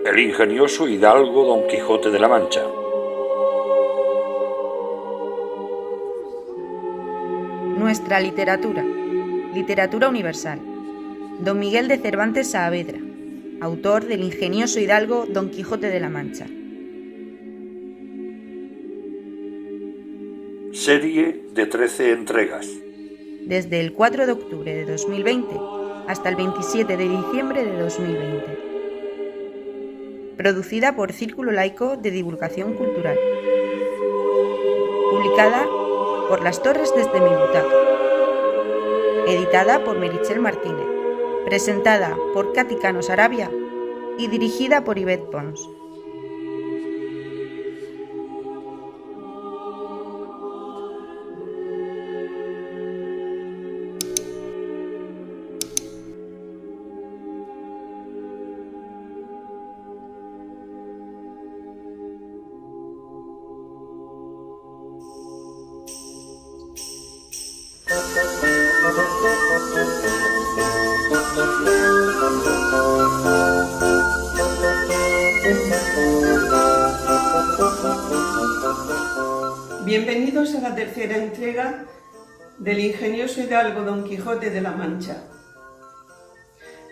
El ingenioso hidalgo Don Quijote de la Mancha. Nuestra literatura. Literatura universal. Don Miguel de Cervantes Saavedra, autor del ingenioso hidalgo Don Quijote de la Mancha. Serie de 13 entregas. Desde el 4 de octubre de 2020 hasta el 27 de diciembre de 2020. Producida por Círculo Laico de Divulgación Cultural. Publicada por Las Torres desde mi butaca. Editada por Meritxell Martínez. Presentada por Katy Cano Sarabia y dirigida por Ivette Pons. Bienvenidos a la tercera entrega del ingenioso hidalgo Don Quijote de la Mancha.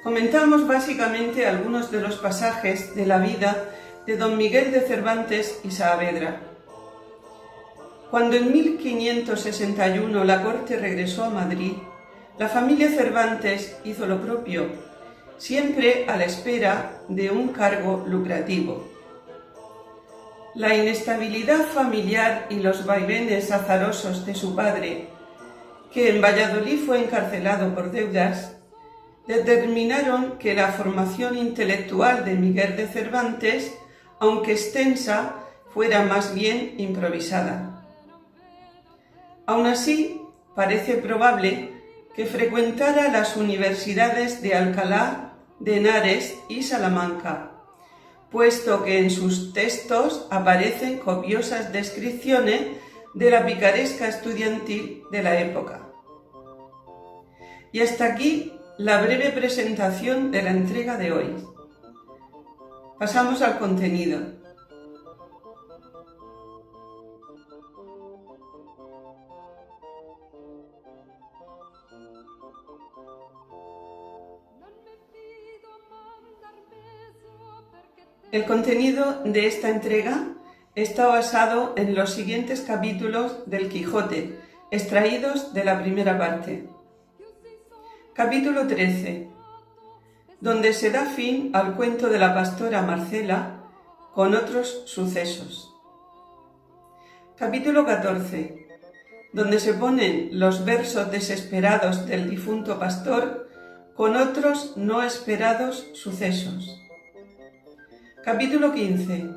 Comentamos básicamente algunos de los pasajes de la vida de Don Miguel de Cervantes y Saavedra. Cuando en 1561 la corte regresó a Madrid, la familia Cervantes hizo lo propio, siempre a la espera de un cargo lucrativo. La inestabilidad familiar y los vaivenes azarosos de su padre, que en Valladolid fue encarcelado por deudas, determinaron que la formación intelectual de Miguel de Cervantes, aunque extensa, fuera más bien improvisada. Aún así, parece probable que frecuentara las universidades de Alcalá, de Henares y Salamanca, puesto que en sus textos aparecen copiosas descripciones de la picaresca estudiantil de la época. Y hasta aquí la breve presentación de la entrega de hoy. Pasamos al contenido. El contenido de esta entrega está basado en los siguientes capítulos del Quijote, extraídos de la primera parte. Capítulo 13, donde se da fin al cuento de la pastora Marcela con otros sucesos. Capítulo 14, donde se ponen los versos desesperados del difunto pastor con otros no esperados sucesos. Capítulo 15,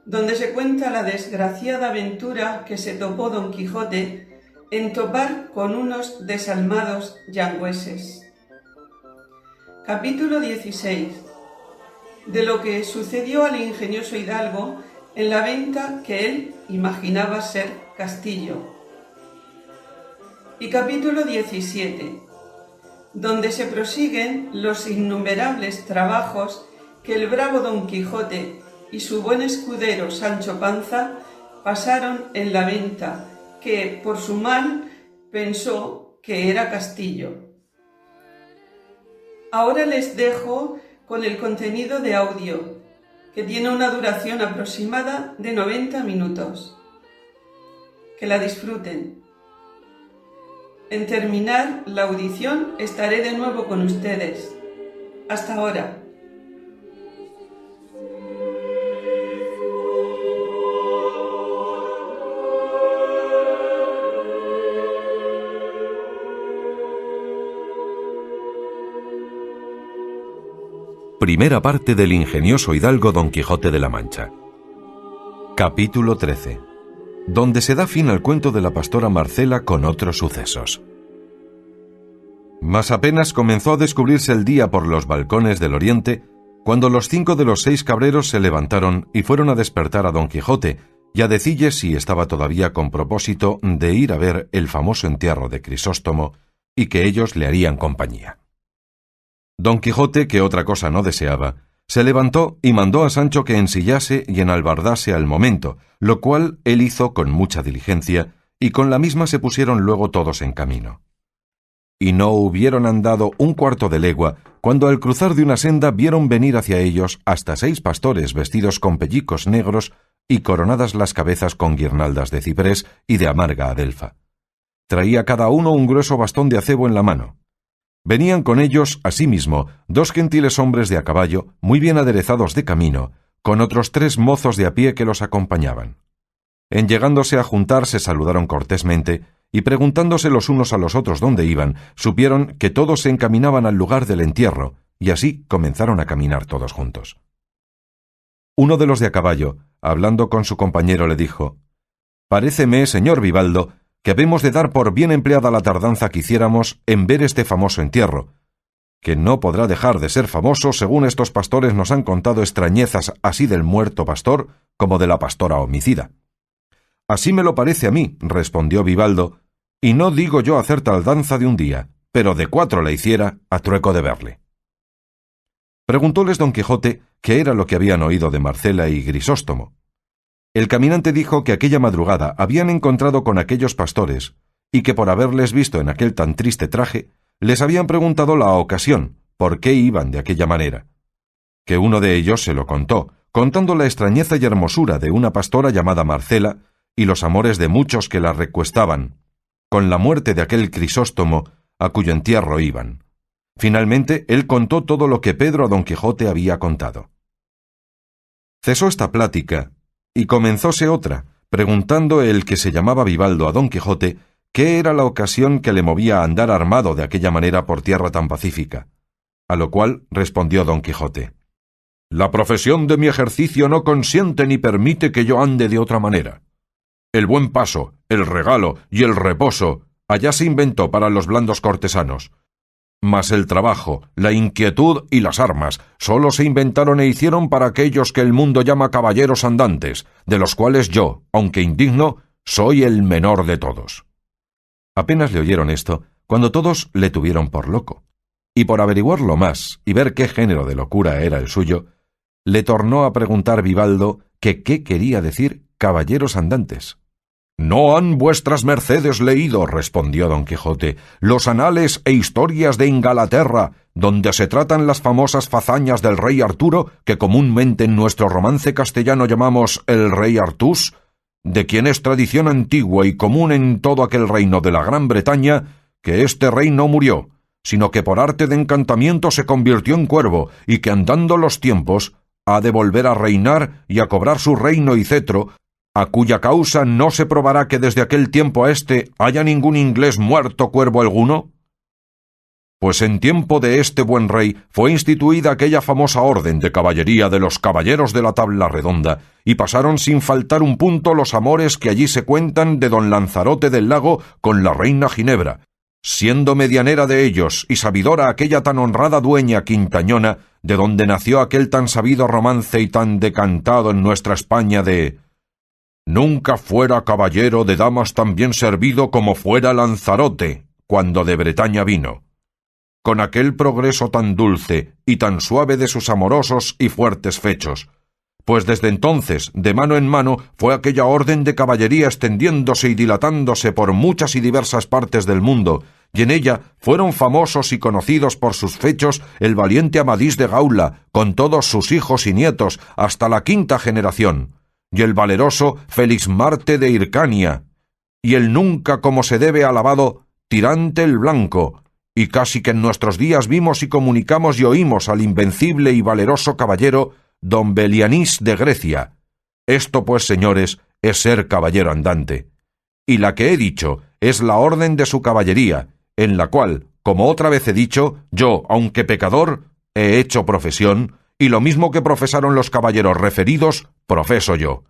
donde se cuenta la desgraciada aventura que se topó Don Quijote en topar con unos desalmados yangüeses. Capítulo 16, de lo que sucedió al ingenioso hidalgo en la venta que él imaginaba ser castillo. Y capítulo 17, donde se prosiguen los innumerables trabajos que el bravo Don Quijote y su buen escudero Sancho Panza pasaron en la venta, que por su mal pensó que era castillo. Ahora les dejo con el contenido de audio, que tiene una duración aproximada de 90 minutos. Que la disfruten. En terminar la audición estaré de nuevo con ustedes. Hasta ahora. Primera parte del ingenioso hidalgo Don Quijote de la Mancha. Capítulo 13, donde se da fin al cuento de la pastora Marcela con otros sucesos. Mas apenas comenzó a descubrirse el día por los balcones del oriente, cuando los 5 de los 6 cabreros se levantaron y fueron a despertar a Don Quijote y a decille si estaba todavía con propósito de ir a ver el famoso entierro de Crisóstomo y que ellos le harían compañía. Don Quijote, que otra cosa no deseaba, Se levantó y mandó a Sancho que ensillase y enalbardase al momento, lo cual él hizo con mucha diligencia, y con la misma se pusieron luego todos en camino. Y no hubieron andado un cuarto de legua, cuando al cruzar de una senda vieron venir hacia ellos hasta 6 pastores vestidos con pellicos negros y coronadas las cabezas con guirnaldas de ciprés y de amarga adelfa. Traía cada uno un grueso bastón de acebo en la mano. Venían con ellos, asimismo, 2 gentiles hombres de a caballo, muy bien aderezados de camino, con otros 3 mozos de a pie que los acompañaban. En llegándose a juntar se saludaron cortésmente, y preguntándose los unos a los otros dónde iban, supieron que todos se encaminaban al lugar del entierro, y así comenzaron a caminar todos juntos. Uno de los de a caballo, hablando con su compañero, le dijo: «Paréceme, señor Vivaldo, que habemos de dar por bien empleada la tardanza que hiciéramos en ver este famoso entierro, que no podrá dejar de ser famoso según estos pastores nos han contado extrañezas así del muerto pastor como de la pastora homicida». «Así me lo parece a mí», respondió Vivaldo, «y no digo yo hacer tardanza de un día, pero de 4 la hiciera a trueco de verle». Preguntóles don Quijote qué era lo que habían oído de Marcela y Grisóstomo. El caminante dijo que aquella madrugada habían encontrado con aquellos pastores, y que por haberles visto en aquel tan triste traje, les habían preguntado la ocasión, por qué iban de aquella manera. Que uno de ellos se lo contó, contando la extrañeza y hermosura de una pastora llamada Marcela, y los amores de muchos que la recuestaban, con la muerte de aquel Crisóstomo, a cuyo entierro iban. Finalmente, él contó todo lo que Pedro a don Quijote había contado. Cesó esta plática, y comenzóse otra, preguntando el que se llamaba Vivaldo a don Quijote qué era la ocasión que le movía a andar armado de aquella manera por tierra tan pacífica. A lo cual respondió don Quijote: «La profesión de mi ejercicio no consiente ni permite que yo ande de otra manera. El buen paso, el regalo y el reposo allá se inventó para los blandos cortesanos. Mas el trabajo, la inquietud y las armas sólo se inventaron e hicieron para aquellos que el mundo llama caballeros andantes, de los cuales yo, aunque indigno, soy el menor de todos». Apenas le oyeron esto, cuando todos le tuvieron por loco, y por averiguarlo más y ver qué género de locura era el suyo, le tornó a preguntar Vivaldo que qué quería decir caballeros andantes. «¿No han vuestras mercedes leído», respondió don Quijote, «los anales e historias de Ingalaterra, donde se tratan las famosas fazañas del rey Arturo, que comúnmente en nuestro romance castellano llamamos el rey Artús, de quien es tradición antigua y común en todo aquel reino de la Gran Bretaña, que este rey no murió, sino que por arte de encantamiento se convirtió en cuervo, y que andando los tiempos ha de volver a reinar y a cobrar su reino y cetro, a cuya causa no se probará que desde aquel tiempo a este haya ningún inglés muerto cuervo alguno? Pues en tiempo de este buen rey fue instituida aquella famosa orden de caballería de los caballeros de la tabla redonda, y pasaron sin faltar un punto los amores que allí se cuentan de don Lanzarote del Lago con la reina Ginebra, siendo medianera de ellos y sabidora aquella tan honrada dueña Quintañona, de donde nació aquel tan sabido romance y tan decantado en nuestra España de «Nunca fuera caballero de damas tan bien servido como fuera Lanzarote, cuando de Bretaña vino, con aquel progreso tan dulce y tan suave de sus amorosos y fuertes fechos, pues desde entonces, de mano en mano, fue aquella orden de caballería extendiéndose y dilatándose por muchas y diversas partes del mundo, y en ella fueron famosos y conocidos por sus fechos el valiente Amadís de Gaula, con todos sus hijos y nietos, hasta la 5ª generación, y el valeroso Felixmarte de Hircania, y el nunca como se debe alabado Tirante el Blanco, y casi que en nuestros días vimos y comunicamos y oímos al invencible y valeroso caballero don Belianís de Grecia. Esto, pues, señores, es ser caballero andante. Y la que he dicho es la orden de su caballería, en la cual, como otra vez he dicho, yo, aunque pecador, he hecho profesión, y lo mismo que profesaron los caballeros referidos, profeso yo.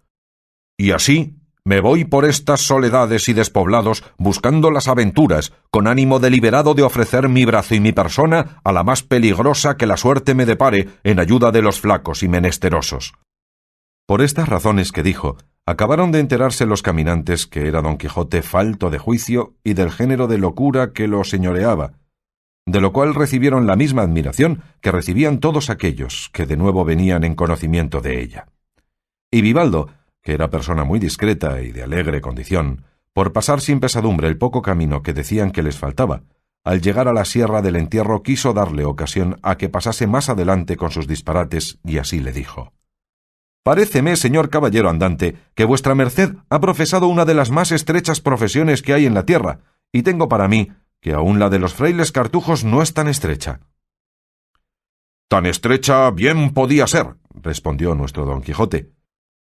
Y así me voy por estas soledades y despoblados buscando las aventuras, con ánimo deliberado de ofrecer mi brazo y mi persona a la más peligrosa que la suerte me depare en ayuda de los flacos y menesterosos». Por estas razones que dijo, acabaron de enterarse los caminantes que era don Quijote falto de juicio y del género de locura que lo señoreaba, de lo cual recibieron la misma admiración que recibían todos aquellos que de nuevo venían en conocimiento de ella. Y Vivaldo, que era persona muy discreta y de alegre condición, por pasar sin pesadumbre el poco camino que decían que les faltaba, al llegar a la sierra del entierro quiso darle ocasión a que pasase más adelante con sus disparates, y así le dijo: «Paréceme, señor caballero andante, que vuestra merced ha profesado una de las más estrechas profesiones que hay en la tierra, y tengo para mí que aun la de los frailes cartujos no es tan estrecha». «Tan estrecha bien podía ser», respondió nuestro Don Quijote,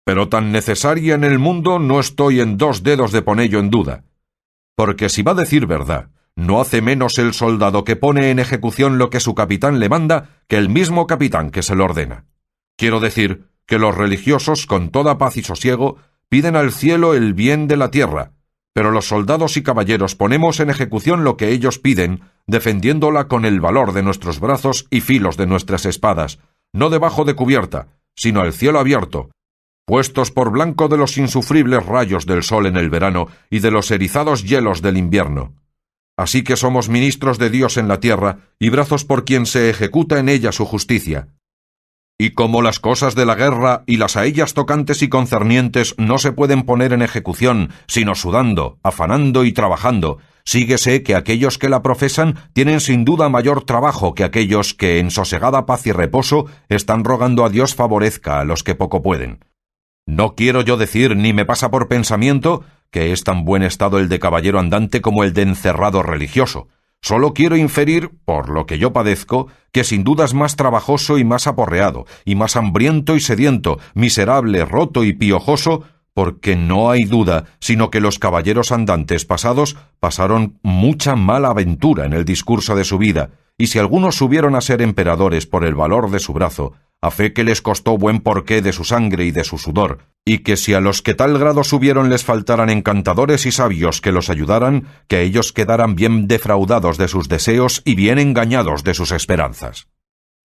«pero tan necesaria en el mundo no estoy en 2 dedos de ponello en duda. Porque si va a decir verdad, no hace menos el soldado que pone en ejecución lo que su capitán le manda que el mismo capitán que se lo ordena. Quiero decir que los religiosos, con toda paz y sosiego, piden al cielo el bien de la tierra, pero los soldados y caballeros ponemos en ejecución lo que ellos piden, defendiéndola con el valor de nuestros brazos y filos de nuestras espadas, no debajo de cubierta, sino al cielo abierto, puestos por blanco de los insufribles rayos del sol en el verano y de los erizados hielos del invierno. Así que somos ministros de Dios en la tierra y brazos por quien se ejecuta en ella su justicia. Y como las cosas de la guerra y las a ellas tocantes y concernientes no se pueden poner en ejecución, sino sudando, afanando y trabajando, síguese que aquellos que la profesan tienen sin duda mayor trabajo que aquellos que en sosegada paz y reposo están rogando a Dios favorezca a los que poco pueden. No quiero yo decir, ni me pasa por pensamiento, que es tan buen estado el de caballero andante como el de encerrado religioso. Solo quiero inferir, por lo que yo padezco, que sin duda es más trabajoso y más aporreado, y más hambriento y sediento, miserable, roto y piojoso, porque no hay duda, sino que los caballeros andantes pasados pasaron mucha mala aventura en el discurso de su vida, y si algunos subieron a ser emperadores por el valor de su brazo, a fe que les costó buen porqué de su sangre y de su sudor, y que si a los que tal grado subieron les faltaran encantadores y sabios que los ayudaran, que ellos quedaran bien defraudados de sus deseos y bien engañados de sus esperanzas.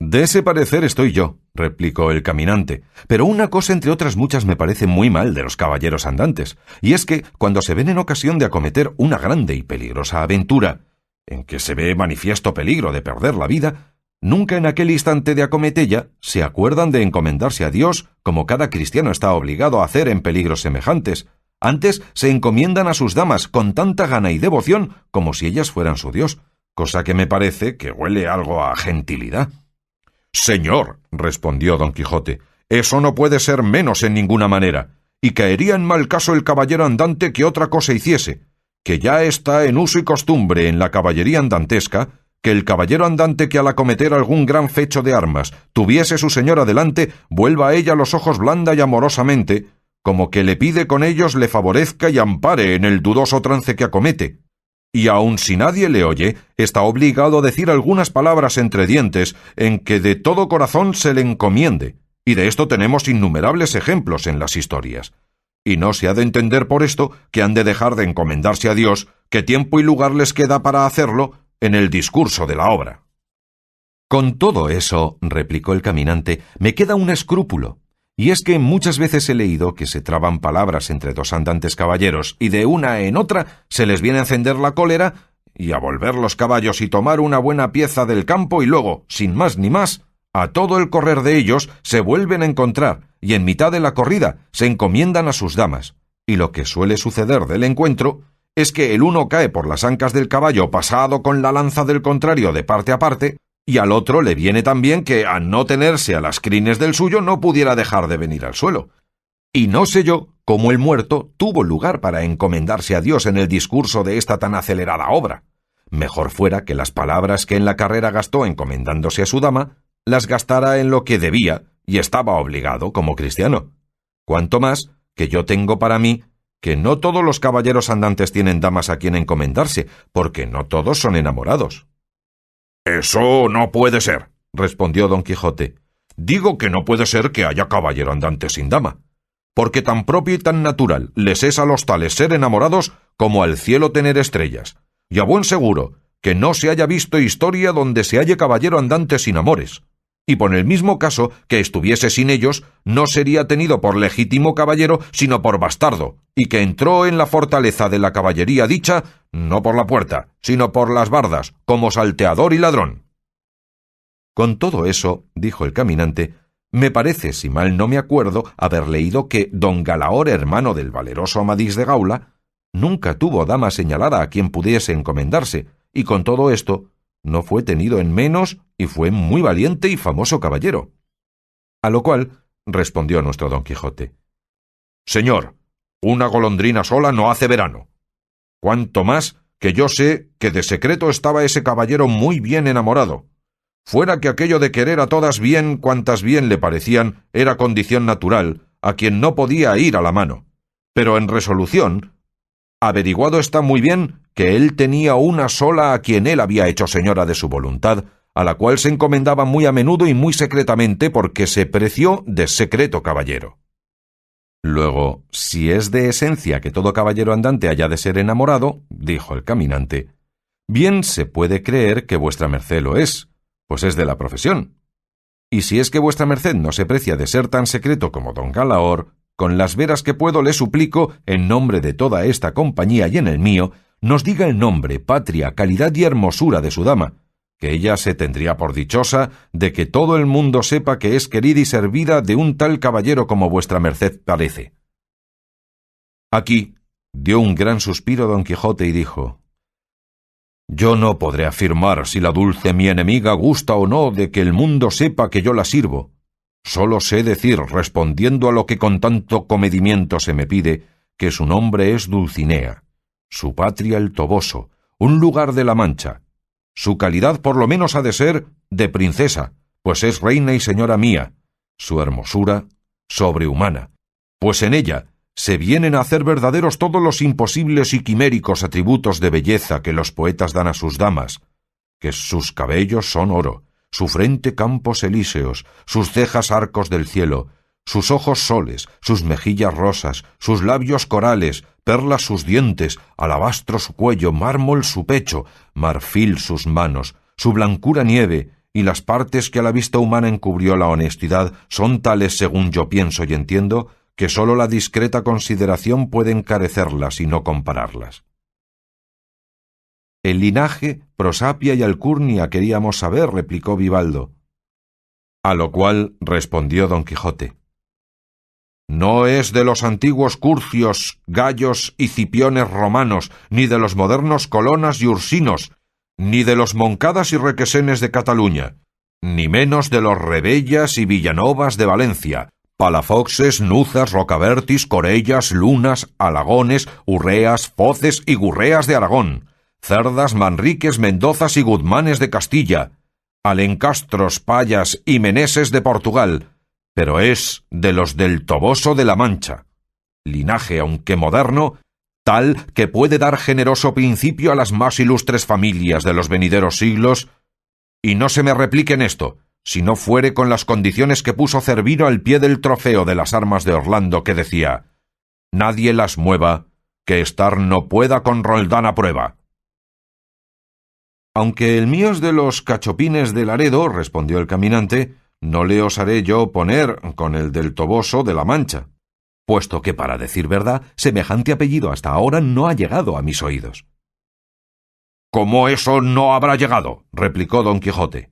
«De ese parecer estoy yo», replicó el caminante, «pero una cosa entre otras muchas me parece muy mal de los caballeros andantes, y es que, cuando se ven en ocasión de acometer una grande y peligrosa aventura, en que se ve manifiesto peligro de perder la vida, nunca en aquel instante de acometella se acuerdan de encomendarse a Dios, como cada cristiano está obligado a hacer en peligros semejantes. Antes se encomiendan a sus damas con tanta gana y devoción como si ellas fueran su Dios, cosa que me parece que huele algo a gentilidad». «Señor», respondió Don Quijote, «eso no puede ser menos en ninguna manera, y caería en mal caso el caballero andante que otra cosa hiciese, que ya está en uso y costumbre en la caballería andantesca, que el caballero andante que al acometer algún gran fecho de armas tuviese su señora delante, vuelva a ella los ojos blanda y amorosamente, como que le pide con ellos le favorezca y ampare en el dudoso trance que acomete. Y aun si nadie le oye, está obligado a decir algunas palabras entre dientes en que de todo corazón se le encomiende, y de esto tenemos innumerables ejemplos en las historias. Y no se ha de entender por esto que han de dejar de encomendarse a Dios, que tiempo y lugar les queda para hacerlo en el discurso de la obra». «Con todo eso», replicó el caminante, «me queda un escrúpulo, y es que muchas veces he leído que se traban palabras entre dos andantes caballeros, y de una en otra se les viene a encender la cólera, y a volver los caballos y tomar una buena pieza del campo, y luego, sin más ni más, a todo el correr de ellos se vuelven a encontrar, y en mitad de la corrida se encomiendan a sus damas, y lo que suele suceder del encuentro es que el uno cae por las ancas del caballo pasado con la lanza del contrario de parte a parte, y al otro le viene también que, a no tenerse a las crines del suyo, no pudiera dejar de venir al suelo. Y no sé yo cómo el muerto tuvo lugar para encomendarse a Dios en el discurso de esta tan acelerada obra. Mejor fuera que las palabras que en la carrera gastó encomendándose a su dama, las gastara en lo que debía y estaba obligado como cristiano. Cuanto más que yo tengo para mí que no todos los caballeros andantes tienen damas a quien encomendarse, porque no todos son enamorados». «Eso no puede ser», respondió Don Quijote. «Digo que no puede ser que haya caballero andante sin dama, porque tan propio y tan natural les es a los tales ser enamorados como al cielo tener estrellas, y a buen seguro que no se haya visto historia donde se halle caballero andante sin amores. y por el mismo caso que estuviese sin ellos, no sería tenido por legítimo caballero, sino por bastardo, y que entró en la fortaleza de la caballería dicha, no por la puerta, sino por las bardas, como salteador y ladrón. Con todo eso, dijo el caminante, me parece, si mal no me acuerdo, haber leído que don Galaor, hermano del valeroso Amadís de Gaula, nunca tuvo dama señalada a quien pudiese encomendarse, y con todo esto no fue tenido en menos y fue muy valiente y famoso caballero. A lo cual respondió nuestro Don Quijote: Señor, una golondrina sola no hace verano. Cuanto más que yo sé que de secreto estaba ese caballero muy bien enamorado. Fuera que aquello de querer a todas bien cuantas bien le parecían era condición natural, a quien no podía ir a la mano. Pero en resolución, averiguado está muy bien que él tenía una sola a quien él había hecho señora de su voluntad, a la cual se encomendaba muy a menudo y muy secretamente porque se preció de secreto caballero. Luego, si es de esencia que todo caballero andante haya de ser enamorado, dijo el caminante, bien se puede creer que vuestra merced lo es, pues es de la profesión. Y si es que vuestra merced no se precia de ser tan secreto como don Galaor, con las veras que puedo le suplico, en nombre de toda esta compañía y en el mío, nos diga el nombre, patria, calidad y hermosura de su dama, que ella se tendría por dichosa de que todo el mundo sepa que es querida y servida de un tal caballero como vuestra merced parece. Aquí dio un gran suspiro don Quijote y dijo: Yo no podré afirmar si la dulce mi enemiga gusta o no de que el mundo sepa que yo la sirvo. Solo sé decir, respondiendo a lo que con tanto comedimiento se me pide, que su nombre es Dulcinea, su patria el Toboso, un lugar de la Mancha. Su calidad por lo menos ha de ser de princesa, pues es reina y señora mía. Su hermosura, sobrehumana, pues en ella se vienen a hacer verdaderos todos los imposibles y quiméricos atributos de belleza que los poetas dan a sus damas, que sus cabellos son oro, su frente campos elíseos, sus cejas arcos del cielo, sus ojos soles, sus mejillas rosas, sus labios corales, perlas sus dientes, alabastro su cuello, mármol su pecho, marfil sus manos, su blancura nieve, y las partes que a la vista humana encubrió la honestidad son tales, según yo pienso y entiendo, que sólo la discreta consideración puede encarecerlas y no compararlas. El linaje, prosapia y alcurnia queríamos saber, replicó Vivaldo. A lo cual respondió don Quijote: No es de los antiguos curcios, gallos y cipiones romanos, ni de los modernos colonas y ursinos, ni de los moncadas y requesenes de Cataluña, ni menos de los rebellas y villanovas de Valencia, palafoxes, nuzas, rocabertis, corellas, lunas, alagones, urreas, foces y gurreas de Aragón, cerdas, manriques, mendozas y guzmanes de Castilla, alencastros, payas y meneses de Portugal, pero es de los del Toboso de la Mancha, linaje, aunque moderno, tal que puede dar generoso principio a las más ilustres familias de los venideros siglos, y no se me replique en esto, si no fuere con las condiciones que puso Cervino al pie del trofeo de las armas de Orlando, que decía: Nadie las mueva, que estar no pueda con Roldán a prueba. Aunque el mío es de los cachopines de Laredo, respondió el caminante, no le osaré yo poner con el del Toboso de la Mancha, puesto que, para decir verdad, semejante apellido hasta ahora no ha llegado a mis oídos. —¿Cómo eso no habrá llegado? —replicó don Quijote.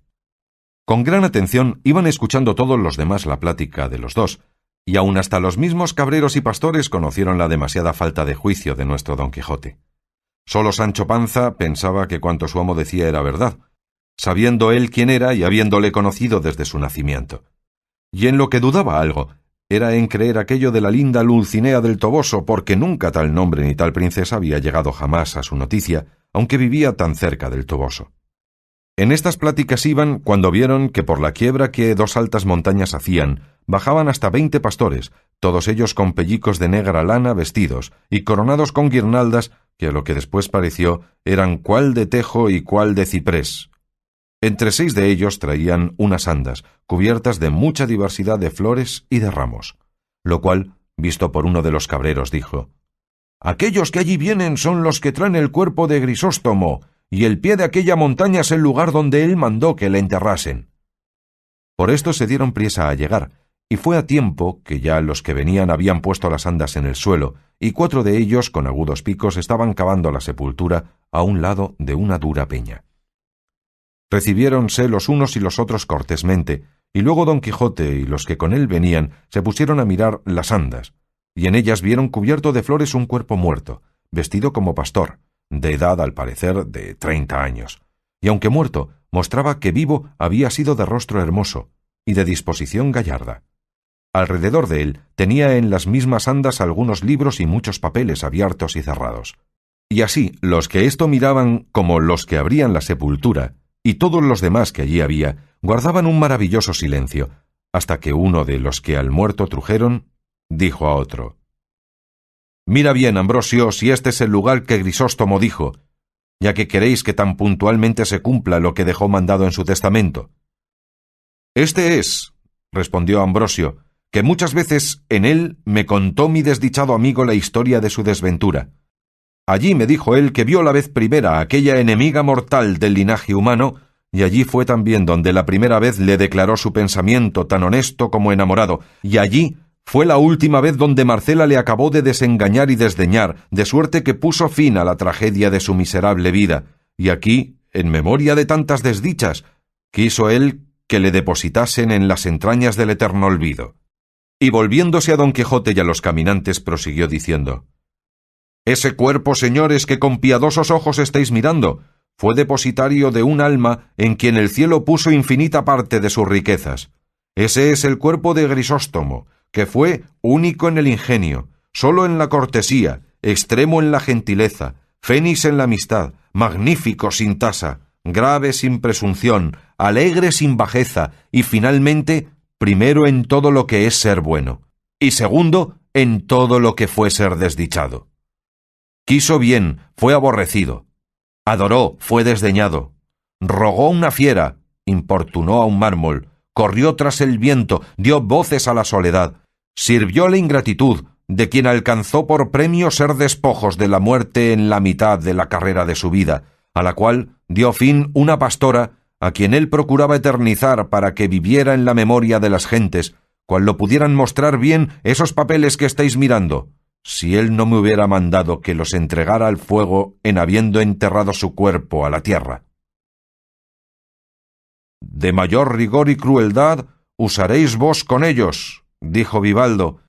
Con gran atención iban escuchando todos los demás la plática de los dos, y aun hasta los mismos cabreros y pastores conocieron la demasiada falta de juicio de nuestro don Quijote. Solo Sancho Panza pensaba que cuanto su amo decía era verdad, sabiendo él quién era y habiéndole conocido desde su nacimiento. Y en lo que dudaba algo, era en creer aquello de la linda Dulcinea del Toboso, porque nunca tal nombre ni tal princesa había llegado jamás a su noticia, aunque vivía tan cerca del Toboso. En estas pláticas iban cuando vieron que por la quiebra que dos altas montañas hacían, bajaban hasta 20 pastores, todos ellos con pellicos de negra lana vestidos, y coronados con guirnaldas que a lo que después pareció eran cuál de tejo y cuál de ciprés. Entre 6 de ellos traían unas andas, cubiertas de mucha diversidad de flores y de ramos, lo cual, visto por uno de los cabreros, dijo: «Aquellos que allí vienen son los que traen el cuerpo de Grisóstomo, y el pie de aquella montaña es el lugar donde él mandó que le enterrasen». Por esto se dieron priesa a llegar, y fue a tiempo que ya los que venían habían puesto las andas en el suelo, y 4 de ellos, con agudos picos, estaban cavando la sepultura a un lado de una dura peña. Recibiéronse los unos y los otros cortésmente, y luego Don Quijote y los que con él venían se pusieron a mirar las andas, y en ellas vieron cubierto de flores un cuerpo muerto, vestido como pastor, de edad al parecer de 30 años, y aunque muerto, mostraba que vivo había sido de rostro hermoso y de disposición gallarda. Alrededor de él tenía en las mismas andas algunos libros y muchos papeles abiertos y cerrados. Y así los que esto miraban como los que abrían la sepultura, y todos los demás que allí había, guardaban un maravilloso silencio, hasta que uno de los que al muerto trujeron dijo a otro: «Mira bien, Ambrosio, si este es el lugar que Grisóstomo dijo, ya que queréis que tan puntualmente se cumpla lo que dejó mandado en su testamento». «Este es», respondió Ambrosio, «que muchas veces en él me contó mi desdichado amigo la historia de su desventura. Allí me dijo él que vio la vez primera a aquella enemiga mortal del linaje humano, y allí fue también donde la primera vez le declaró su pensamiento tan honesto como enamorado, y allí fue la última vez donde Marcela le acabó de desengañar y desdeñar, de suerte que puso fin a la tragedia de su miserable vida, y aquí, en memoria de tantas desdichas, quiso él que le depositasen en las entrañas del eterno olvido». Y volviéndose a Don Quijote y a los caminantes, prosiguió diciendo: «Ese cuerpo, señores, que con piadosos ojos estáis mirando, fue depositario de un alma en quien el cielo puso infinita parte de sus riquezas. Ese es el cuerpo de Grisóstomo, que fue único en el ingenio, solo en la cortesía, extremo en la gentileza, fénix en la amistad, magnífico sin tasa, grave sin presunción, alegre sin bajeza, y finalmente primero en todo lo que es ser bueno, y segundo en todo lo que fue ser desdichado. Quiso bien, fue aborrecido. Adoró, fue desdeñado. Rogó una fiera, importunó a un mármol. Corrió tras el viento, dio voces a la soledad. Sirvió la ingratitud, de quien alcanzó por premio ser despojos de la muerte en la mitad de la carrera de su vida, a la cual dio fin una pastora, a quien él procuraba eternizar para que viviera en la memoria de las gentes, cual lo pudieran mostrar bien esos papeles que estáis mirando, si él no me hubiera mandado que los entregara al fuego en habiendo enterrado su cuerpo a la tierra. De mayor rigor y crueldad usaréis vos con ellos, dijo Vivaldo,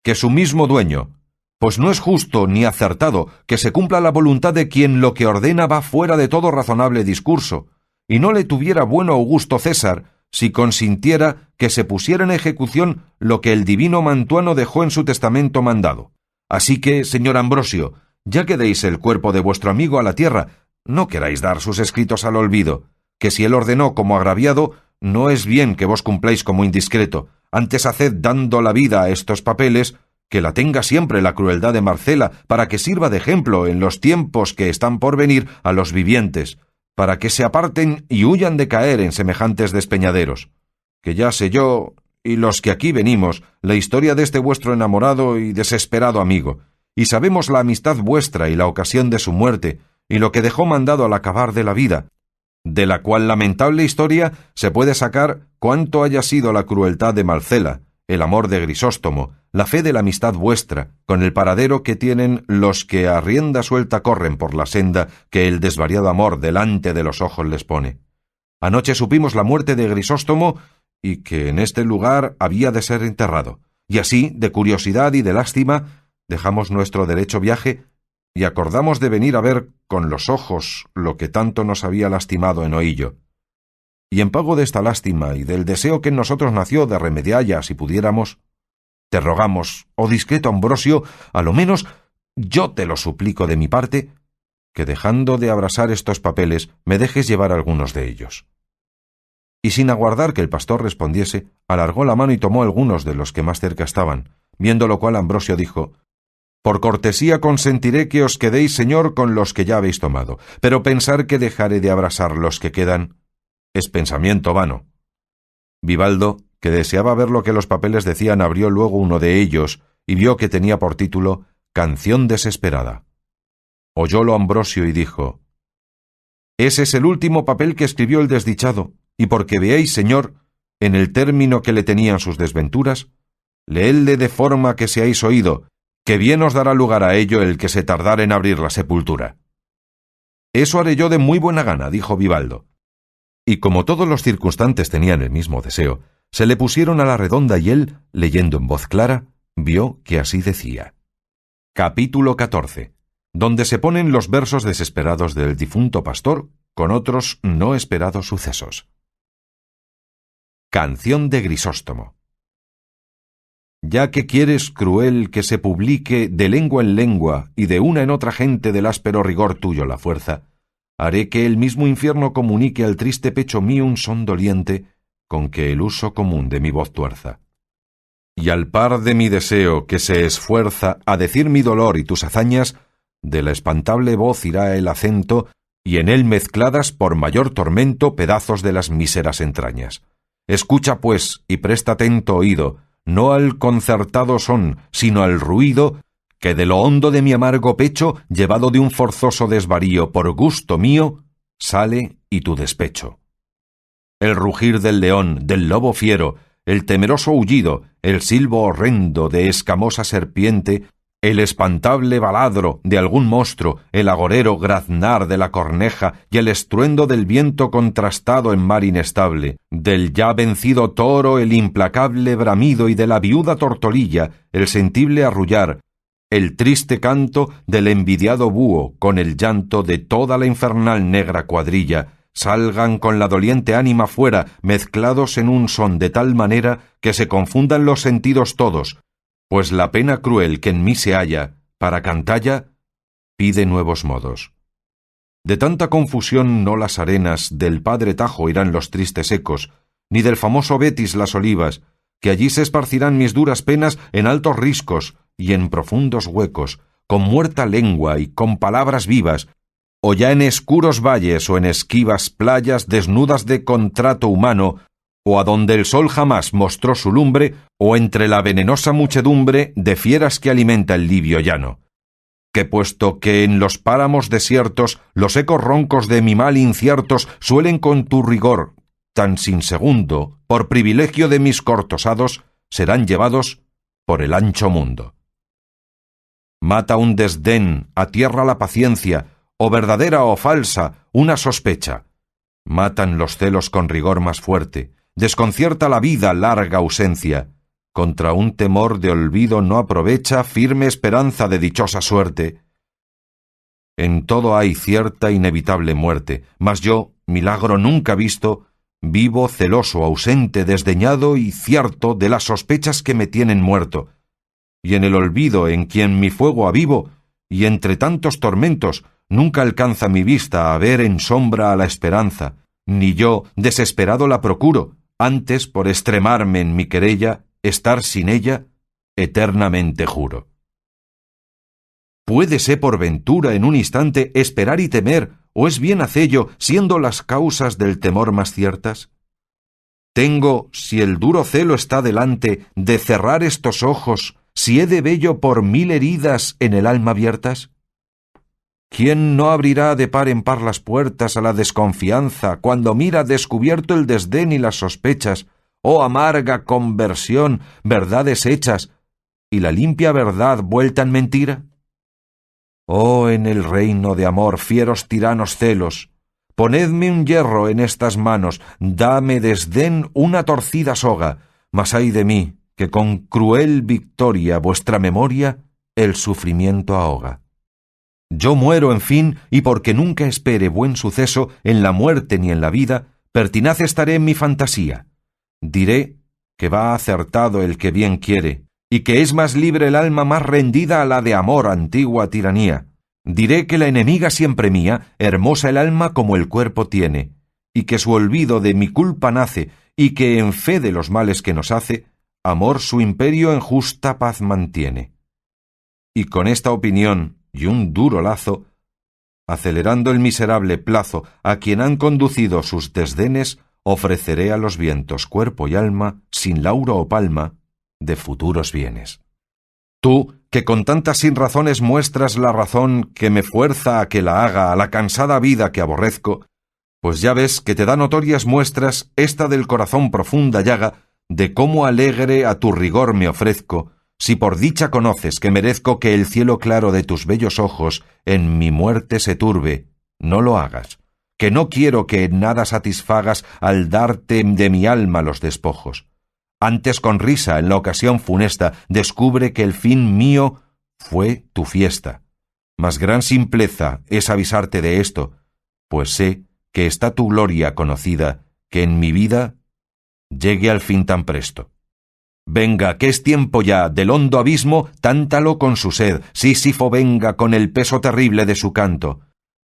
que su mismo dueño, pues no es justo ni acertado que se cumpla la voluntad de quien lo que ordena va fuera de todo razonable discurso, y no le tuviera bueno Augusto César si consintiera que se pusiera en ejecución lo que el divino Mantuano dejó en su testamento mandado. Así que, señor Ambrosio, ya que deis el cuerpo de vuestro amigo a la tierra, no queráis dar sus escritos al olvido, que si él ordenó como agraviado, no es bien que vos cumpláis como indiscreto, antes haced dando la vida a estos papeles, que la tenga siempre la crueldad de Marcela, para que sirva de ejemplo en los tiempos que están por venir a los vivientes, para que se aparten y huyan de caer en semejantes despeñaderos. Que ya sé yo, y los que aquí venimos, la historia de este vuestro enamorado y desesperado amigo, y sabemos la amistad vuestra y la ocasión de su muerte, y lo que dejó mandado al acabar de la vida, de la cual lamentable historia se puede sacar cuánto haya sido la crueldad de Marcela, el amor de Grisóstomo, la fe de la amistad vuestra, con el paradero que tienen los que a rienda suelta corren por la senda que el desvariado amor delante de los ojos les pone. Anoche supimos la muerte de Grisóstomo y que en este lugar había de ser enterrado, y así, de curiosidad y de lástima, dejamos nuestro derecho viaje y acordamos de venir a ver con los ojos lo que tanto nos había lastimado en oíllo. Y en pago de esta lástima y del deseo que en nosotros nació de remedialla si pudiéramos, te rogamos, oh discreto Ambrosio, a lo menos yo te lo suplico de mi parte, que dejando de abrasar estos papeles me dejes llevar algunos de ellos. Y sin aguardar que el pastor respondiese, alargó la mano y tomó algunos de los que más cerca estaban, viendo lo cual Ambrosio dijo: «Por cortesía consentiré que os quedéis, señor, con los que ya habéis tomado, pero pensar que dejaré de abrasar los que quedan es pensamiento vano». Vivaldo, que deseaba ver lo que los papeles decían, abrió luego uno de ellos y vio que tenía por título «Canción desesperada». Oyólo Ambrosio y dijo: «Ese es el último papel que escribió el desdichado, y porque veáis, señor, en el término que le tenían sus desventuras, leedle de forma que seáis oído, que bien os dará lugar a ello el que se tardare en abrir la sepultura. Eso haré yo de muy buena gana, dijo Vivaldo. Y como todos los circunstantes tenían el mismo deseo, se le pusieron a la redonda y él, leyendo en voz clara, vio que así decía. Capítulo 14, donde se ponen los versos desesperados del difunto pastor con otros no esperados sucesos. Canción de Grisóstomo. Ya que quieres, cruel, que se publique de lengua en lengua y de una en otra gente del áspero rigor tuyo la fuerza, haré que el mismo infierno comunique al triste pecho mío un son doliente con que el uso común de mi voz tuerza. Y al par de mi deseo que se esfuerza a decir mi dolor y tus hazañas, de la espantable voz irá el acento y en él mezcladas por mayor tormento pedazos de las míseras entrañas. Escucha, pues, y presta atento oído, no al concertado son, sino al ruido, que de lo hondo de mi amargo pecho, llevado de un forzoso desvarío por gusto mío, sale y tu despecho. El rugir del león, del lobo fiero, el temeroso aullido, el silbo horrendo de escamosa serpiente, el espantable baladro de algún monstruo, el agorero graznar de la corneja y el estruendo del viento contrastado en mar inestable, del ya vencido toro el implacable bramido y de la viuda tortolilla el sentible arrullar, el triste canto del envidiado búho con el llanto de toda la infernal negra cuadrilla, salgan con la doliente ánima fuera, mezclados en un son de tal manera que se confundan los sentidos todos, pues la pena cruel que en mí se halla, para cantalla, pide nuevos modos. De tanta confusión no las arenas del padre Tajo irán los tristes ecos, ni del famoso Betis las olivas, que allí se esparcirán mis duras penas en altos riscos y en profundos huecos, con muerta lengua y con palabras vivas, o ya en escuros valles o en esquivas playas desnudas de contrato humano, o adonde el sol jamás mostró su lumbre, o entre la venenosa muchedumbre de fieras que alimenta el libio llano. Que puesto que en los páramos desiertos los ecos roncos de mi mal inciertos suelen con tu rigor, tan sin segundo, por privilegio de mis cortosados, serán llevados por el ancho mundo. Mata un desdén, atierra la paciencia, o verdadera o falsa, una sospecha. Matan los celos con rigor más fuerte, desconcierta la vida larga ausencia, contra un temor de olvido no aprovecha firme esperanza de dichosa suerte. En todo hay cierta inevitable muerte, mas yo, milagro nunca visto, vivo celoso, ausente, desdeñado y cierto de las sospechas que me tienen muerto, y en el olvido en quien mi fuego avivo, y entre tantos tormentos, nunca alcanza mi vista a ver en sombra a la esperanza, ni yo, desesperado, la procuro, antes por extremarme en mi querella, estar sin ella, eternamente juro. ¿Puédese por ventura en un instante esperar y temer, o es bien hacello, siendo las causas del temor más ciertas? Tengo, si el duro celo está delante, de cerrar estos ojos, si he de vello por 1000 heridas en el alma abiertas. ¿Quién no abrirá de par en par las puertas a la desconfianza cuando mira descubierto el desdén y las sospechas, oh amarga conversión, verdades hechas, y la limpia verdad vuelta en mentira? Oh, en el reino de amor, fieros tiranos celos, ponedme un hierro en estas manos, dame desdén una torcida soga, mas ay de mí, que con cruel victoria vuestra memoria el sufrimiento ahoga. Yo muero, en fin, y porque nunca espere buen suceso en la muerte ni en la vida, pertinaz estaré en mi fantasía. Diré que va acertado el que bien quiere, y que es más libre el alma más rendida a la de amor, antigua tiranía. Diré que la enemiga siempre mía, hermosa el alma como el cuerpo tiene, y que su olvido de mi culpa nace, y que en fe de los males que nos hace, amor su imperio en justa paz mantiene. Y con esta opinión y un duro lazo, acelerando el miserable plazo a quien han conducido sus desdenes, ofreceré a los vientos cuerpo y alma, sin lauro o palma, de futuros bienes. Tú, que con tantas sinrazones muestras la razón que me fuerza a que la haga a la cansada vida que aborrezco, pues ya ves que te da notorias muestras esta del corazón profunda llaga, de cómo alegre a tu rigor me ofrezco, si por dicha conoces que merezco que el cielo claro de tus bellos ojos en mi muerte se turbe, no lo hagas, que no quiero que en nada satisfagas al darte de mi alma los despojos. Antes con risa en la ocasión funesta descubre que el fin mío fue tu fiesta. Mas gran simpleza es avisarte de esto, pues sé que está tu gloria conocida, que en mi vida llegue al fin tan presto. Venga, que es tiempo ya, del hondo abismo, tántalo con su sed, Sísifo venga con el peso terrible de su canto.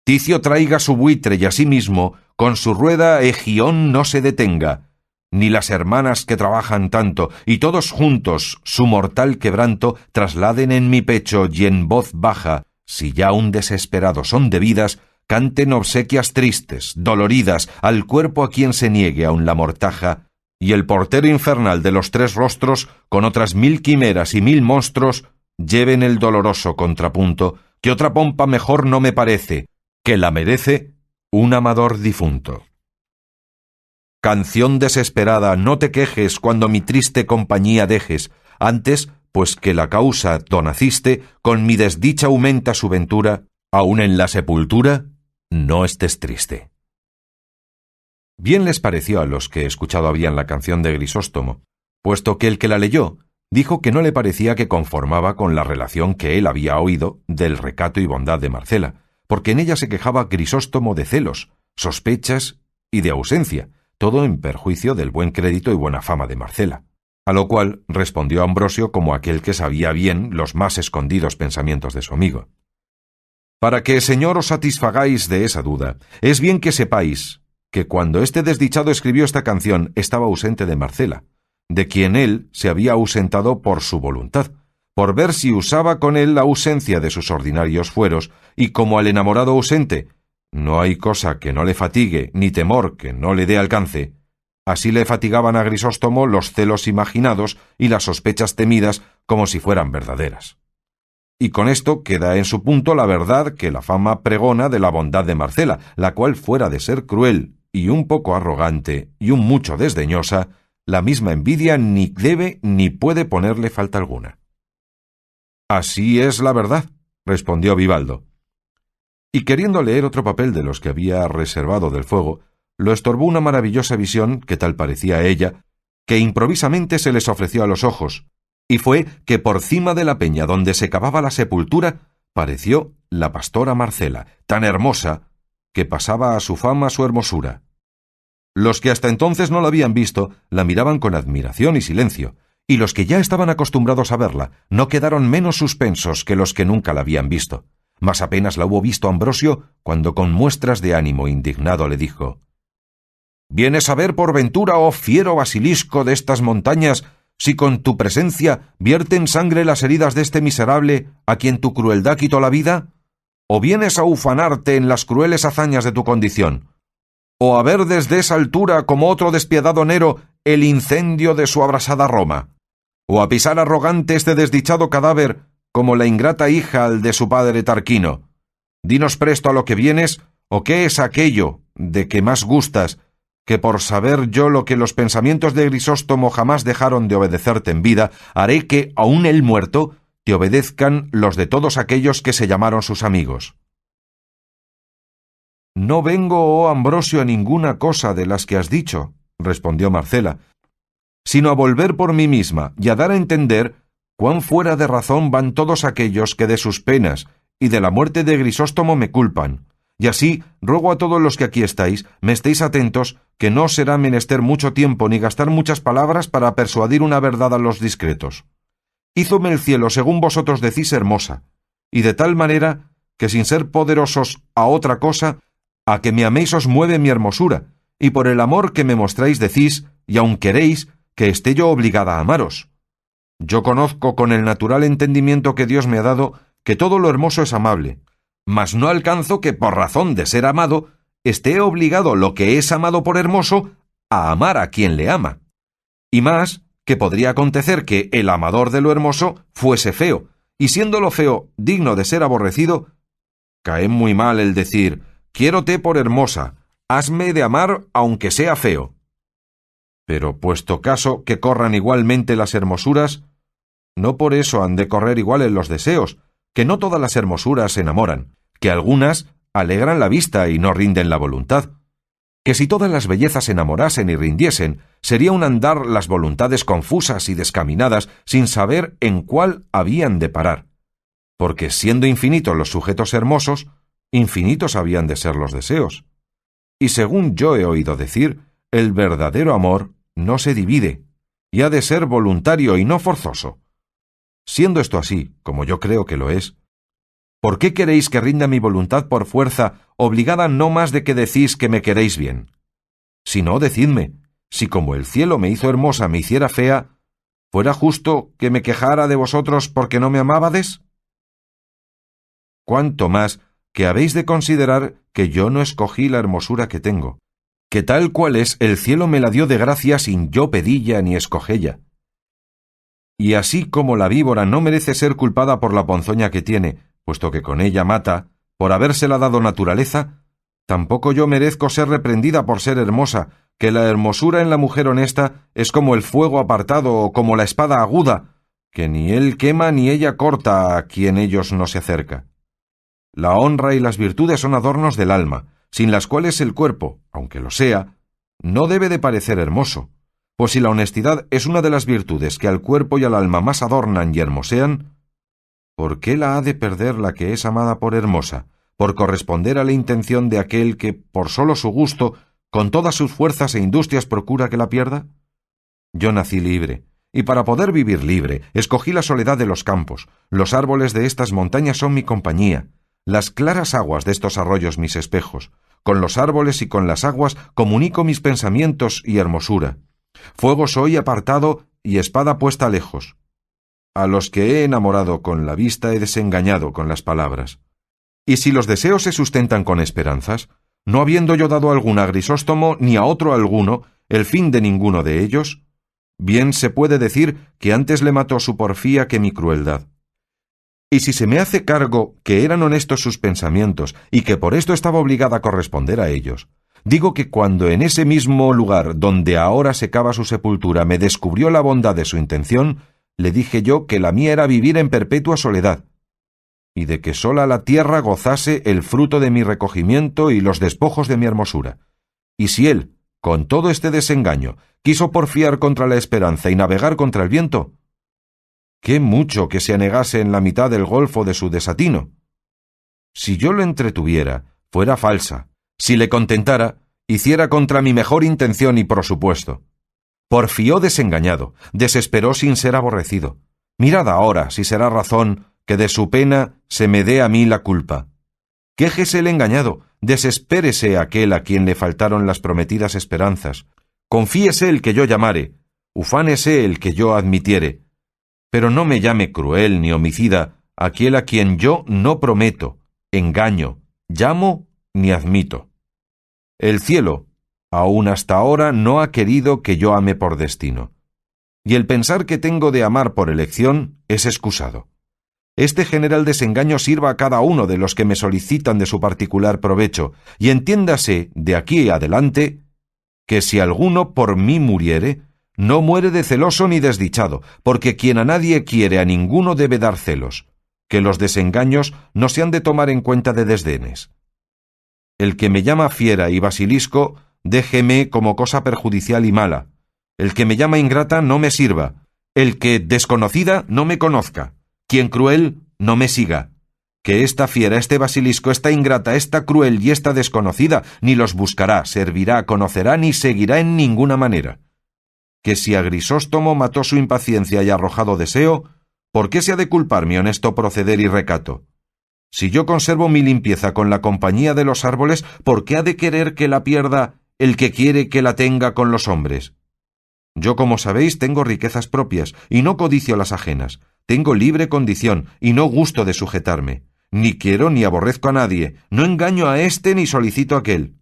Ticio traiga su buitre y asimismo, con su rueda Egión no se detenga, ni las hermanas que trabajan tanto, y todos juntos su mortal quebranto trasladen en mi pecho y en voz baja, si ya un desesperado son debidas, canten obsequias tristes, doloridas, al cuerpo a quien se niegue aun la mortaja, y el portero infernal de los tres rostros, con otras 1000 quimeras y 1000 monstruos, lleven el doloroso contrapunto, que otra pompa mejor no me parece, que la merece un amador difunto. Canción desesperada, no te quejes cuando mi triste compañía dejes, antes, pues que la causa do naciste, con mi desdicha aumenta su ventura, aun en la sepultura, no estés triste. Bien les pareció a los que escuchado habían la canción de Grisóstomo, puesto que el que la leyó dijo que no le parecía que conformaba con la relación que él había oído del recato y bondad de Marcela, porque en ella se quejaba Grisóstomo de celos, sospechas y de ausencia, todo en perjuicio del buen crédito y buena fama de Marcela. A lo cual respondió Ambrosio como aquel que sabía bien los más escondidos pensamientos de su amigo. Para que, señor, os satisfagáis de esa duda, es bien que sepáis que cuando este desdichado escribió esta canción estaba ausente de Marcela, de quien él se había ausentado por su voluntad, por ver si usaba con él la ausencia de sus ordinarios fueros, y como al enamorado ausente no hay cosa que no le fatigue, ni temor que no le dé alcance, así le fatigaban a Grisóstomo los celos imaginados y las sospechas temidas como si fueran verdaderas. Y con esto queda en su punto la verdad que la fama pregona de la bondad de Marcela, la cual fuera de ser cruel y un poco arrogante y un mucho desdeñosa, la misma envidia ni debe ni puede ponerle falta alguna. Así es la verdad, respondió Vivaldo. Y queriendo leer otro papel de los que había reservado del fuego, lo estorbó una maravillosa visión, que tal parecía a ella, que improvisamente se les ofreció a los ojos, y fue que por cima de la peña donde se cavaba la sepultura, pareció la pastora Marcela, tan hermosa, que pasaba a su fama su hermosura. Los que hasta entonces no la habían visto, la miraban con admiración y silencio, y los que ya estaban acostumbrados a verla, no quedaron menos suspensos que los que nunca la habían visto. Mas apenas la hubo visto Ambrosio, cuando con muestras de ánimo indignado le dijo: «¿Vienes a ver por ventura, oh fiero basilisco de estas montañas, si con tu presencia vierten sangre las heridas de este miserable a quien tu crueldad quitó la vida? ¿O vienes a ufanarte en las crueles hazañas de tu condición? ¿O a ver desde esa altura, como otro despiadado Nero, el incendio de su abrasada Roma? ¿O a pisar arrogante este desdichado cadáver, como la ingrata hija al de su padre Tarquino? Dinos presto a lo que vienes, o qué es aquello de que más gustas, que por saber yo lo que los pensamientos de Grisóstomo jamás dejaron de obedecerte en vida, haré que, aun él muerto, te obedezcan los de todos aquellos que se llamaron sus amigos». «No vengo, oh Ambrosio, a ninguna cosa de las que has dicho», respondió Marcela, «sino a volver por mí misma y a dar a entender cuán fuera de razón van todos aquellos que de sus penas y de la muerte de Grisóstomo me culpan. Y así ruego a todos los que aquí estáis, me estéis atentos, que no será menester mucho tiempo ni gastar muchas palabras para persuadir una verdad a los discretos. Hízome el cielo, según vosotros decís, hermosa, y de tal manera que sin ser poderosos a otra cosa, a que me améis os mueve mi hermosura, y por el amor que me mostráis decís, y aun queréis, que esté yo obligada a amaros. Yo conozco con el natural entendimiento que Dios me ha dado que todo lo hermoso es amable, mas no alcanzo que por razón de ser amado esté obligado lo que es amado por hermoso a amar a quien le ama. Y más que podría acontecer que el amador de lo hermoso fuese feo, y siendo lo feo digno de ser aborrecido, cae muy mal el decir «quiérote por hermosa», Hasme de amar aunque sea feo. Pero puesto caso que corran igualmente las hermosuras, no por eso han de correr iguales los deseos, que no todas las hermosuras enamoran, que algunas alegran la vista y no rinden la voluntad, que si todas las bellezas enamorasen y rindiesen, sería un andar las voluntades confusas y descaminadas sin saber en cuál habían de parar, porque siendo infinitos los sujetos hermosos, infinitos habían de ser los deseos. Y según yo he oído decir, el verdadero amor no se divide, y ha de ser voluntario y no forzoso. Siendo esto así, como yo creo que lo es, ¿por qué queréis que rinda mi voluntad por fuerza, obligada no más de que decís que me queréis bien? Si no, decidme, si como el cielo me hizo hermosa me hiciera fea, ¿fuera justo que me quejara de vosotros porque no me amábades? Cuánto más que habéis de considerar que yo no escogí la hermosura que tengo, que tal cual es el cielo me la dio de gracia sin yo pedilla ni escogella. Y así como la víbora no merece ser culpada por la ponzoña que tiene, puesto que con ella mata, por habérsela dado naturaleza, tampoco yo merezco ser reprendida por ser hermosa, que la hermosura en la mujer honesta es como el fuego apartado o como la espada aguda, que ni él quema ni ella corta a quien ellos no se acerca. La honra y las virtudes son adornos del alma, sin las cuales el cuerpo, aunque lo sea, no debe de parecer hermoso, pues si la honestidad es una de las virtudes que al cuerpo y al alma más adornan y hermosean, ¿por qué la ha de perder la que es amada por hermosa, por corresponder a la intención de aquel que, por solo su gusto, con todas sus fuerzas e industrias procura que la pierda? Yo nací libre, y para poder vivir libre, escogí la soledad de los campos, los árboles de estas montañas son mi compañía, las claras aguas de estos arroyos mis espejos, con los árboles y con las aguas comunico mis pensamientos y hermosura. Fuego soy apartado y espada puesta lejos. A los que he enamorado con la vista he desengañado con las palabras. Y si los deseos se sustentan con esperanzas, no habiendo yo dado algún a Grisóstomo ni a otro alguno el fin de ninguno de ellos, bien se puede decir que antes le mató su porfía que mi crueldad. Y si se me hace cargo que eran honestos sus pensamientos y que por esto estaba obligada a corresponder a ellos, digo que cuando en ese mismo lugar donde ahora se cava su sepultura me descubrió la bondad de su intención, le dije yo que la mía era vivir en perpetua soledad, y de que sola la tierra gozase el fruto de mi recogimiento y los despojos de mi hermosura. Y si él, con todo este desengaño, quiso porfiar contra la esperanza y navegar contra el viento, qué mucho que se anegase en la mitad del golfo de su desatino. Si yo lo entretuviera, fuera falsa. Si le contentara, hiciera contra mi mejor intención y prosupuesto. Porfió desengañado, desesperó sin ser aborrecido. Mirad ahora si será razón que de su pena se me dé a mí la culpa. Quéjese el engañado, desespérese aquel a quien le faltaron las prometidas esperanzas. Confíese el que yo llamare, ufánese el que yo admitiere. Pero no me llame cruel ni homicida aquel a quien yo no prometo, engaño, llamo ni admito. El cielo, aún hasta ahora, no ha querido que yo ame por destino, y el pensar que tengo de amar por elección es excusado. Este general desengaño sirva a cada uno de los que me solicitan de su particular provecho, y entiéndase de aquí adelante que si alguno por mí muriere, no muere de celoso ni desdichado, porque quien a nadie quiere a ninguno debe dar celos, que los desengaños no se han de tomar en cuenta de desdenes. El que me llama fiera y basilisco, déjeme como cosa perjudicial y mala. El que me llama ingrata no me sirva. El que desconocida no me conozca. Quien cruel no me siga. Que esta fiera, este basilisco, esta ingrata, esta cruel y esta desconocida ni los buscará, servirá, conocerá ni seguirá en ninguna manera. Que si a Grisóstomo mató su impaciencia y arrojado deseo, ¿por qué se ha de culpar mi honesto proceder y recato? Si yo conservo mi limpieza con la compañía de los árboles, ¿por qué ha de querer que la pierda el que quiere que la tenga con los hombres? Yo, como sabéis, tengo riquezas propias, y no codicio las ajenas. Tengo libre condición, y no gusto de sujetarme. Ni quiero ni aborrezco a nadie, no engaño a éste ni solicito a aquel.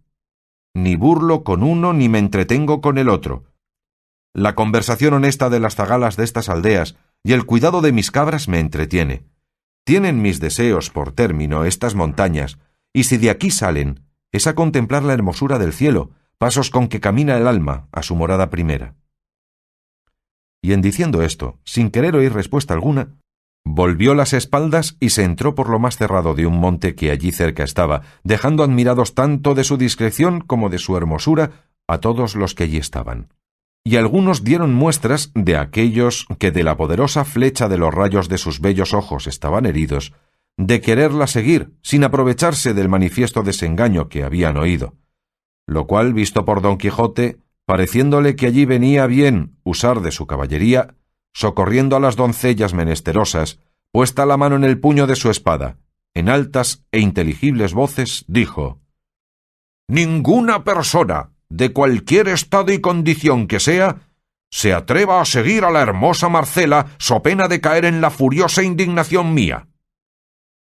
Ni burlo con uno ni me entretengo con el otro. La conversación honesta de las zagalas de estas aldeas y el cuidado de mis cabras me entretiene. Tienen mis deseos por término estas montañas, y si de aquí salen, es a contemplar la hermosura del cielo, pasos con que camina el alma a su morada primera. Y en diciendo esto, sin querer oír respuesta alguna, volvió las espaldas y se entró por lo más cerrado de un monte que allí cerca estaba, dejando admirados tanto de su discreción como de su hermosura a todos los que allí estaban. Y algunos dieron muestras de aquellos que de la poderosa flecha de los rayos de sus bellos ojos estaban heridos, de quererla seguir, sin aprovecharse del manifiesto desengaño que habían oído. Lo cual, visto por Don Quijote, pareciéndole que allí venía bien usar de su caballería, socorriendo a las doncellas menesterosas, puesta la mano en el puño de su espada, en altas e inteligibles voces, dijo: «Ninguna persona, de cualquier estado y condición que sea, se atreva a seguir a la hermosa Marcela so pena de caer en la furiosa indignación mía.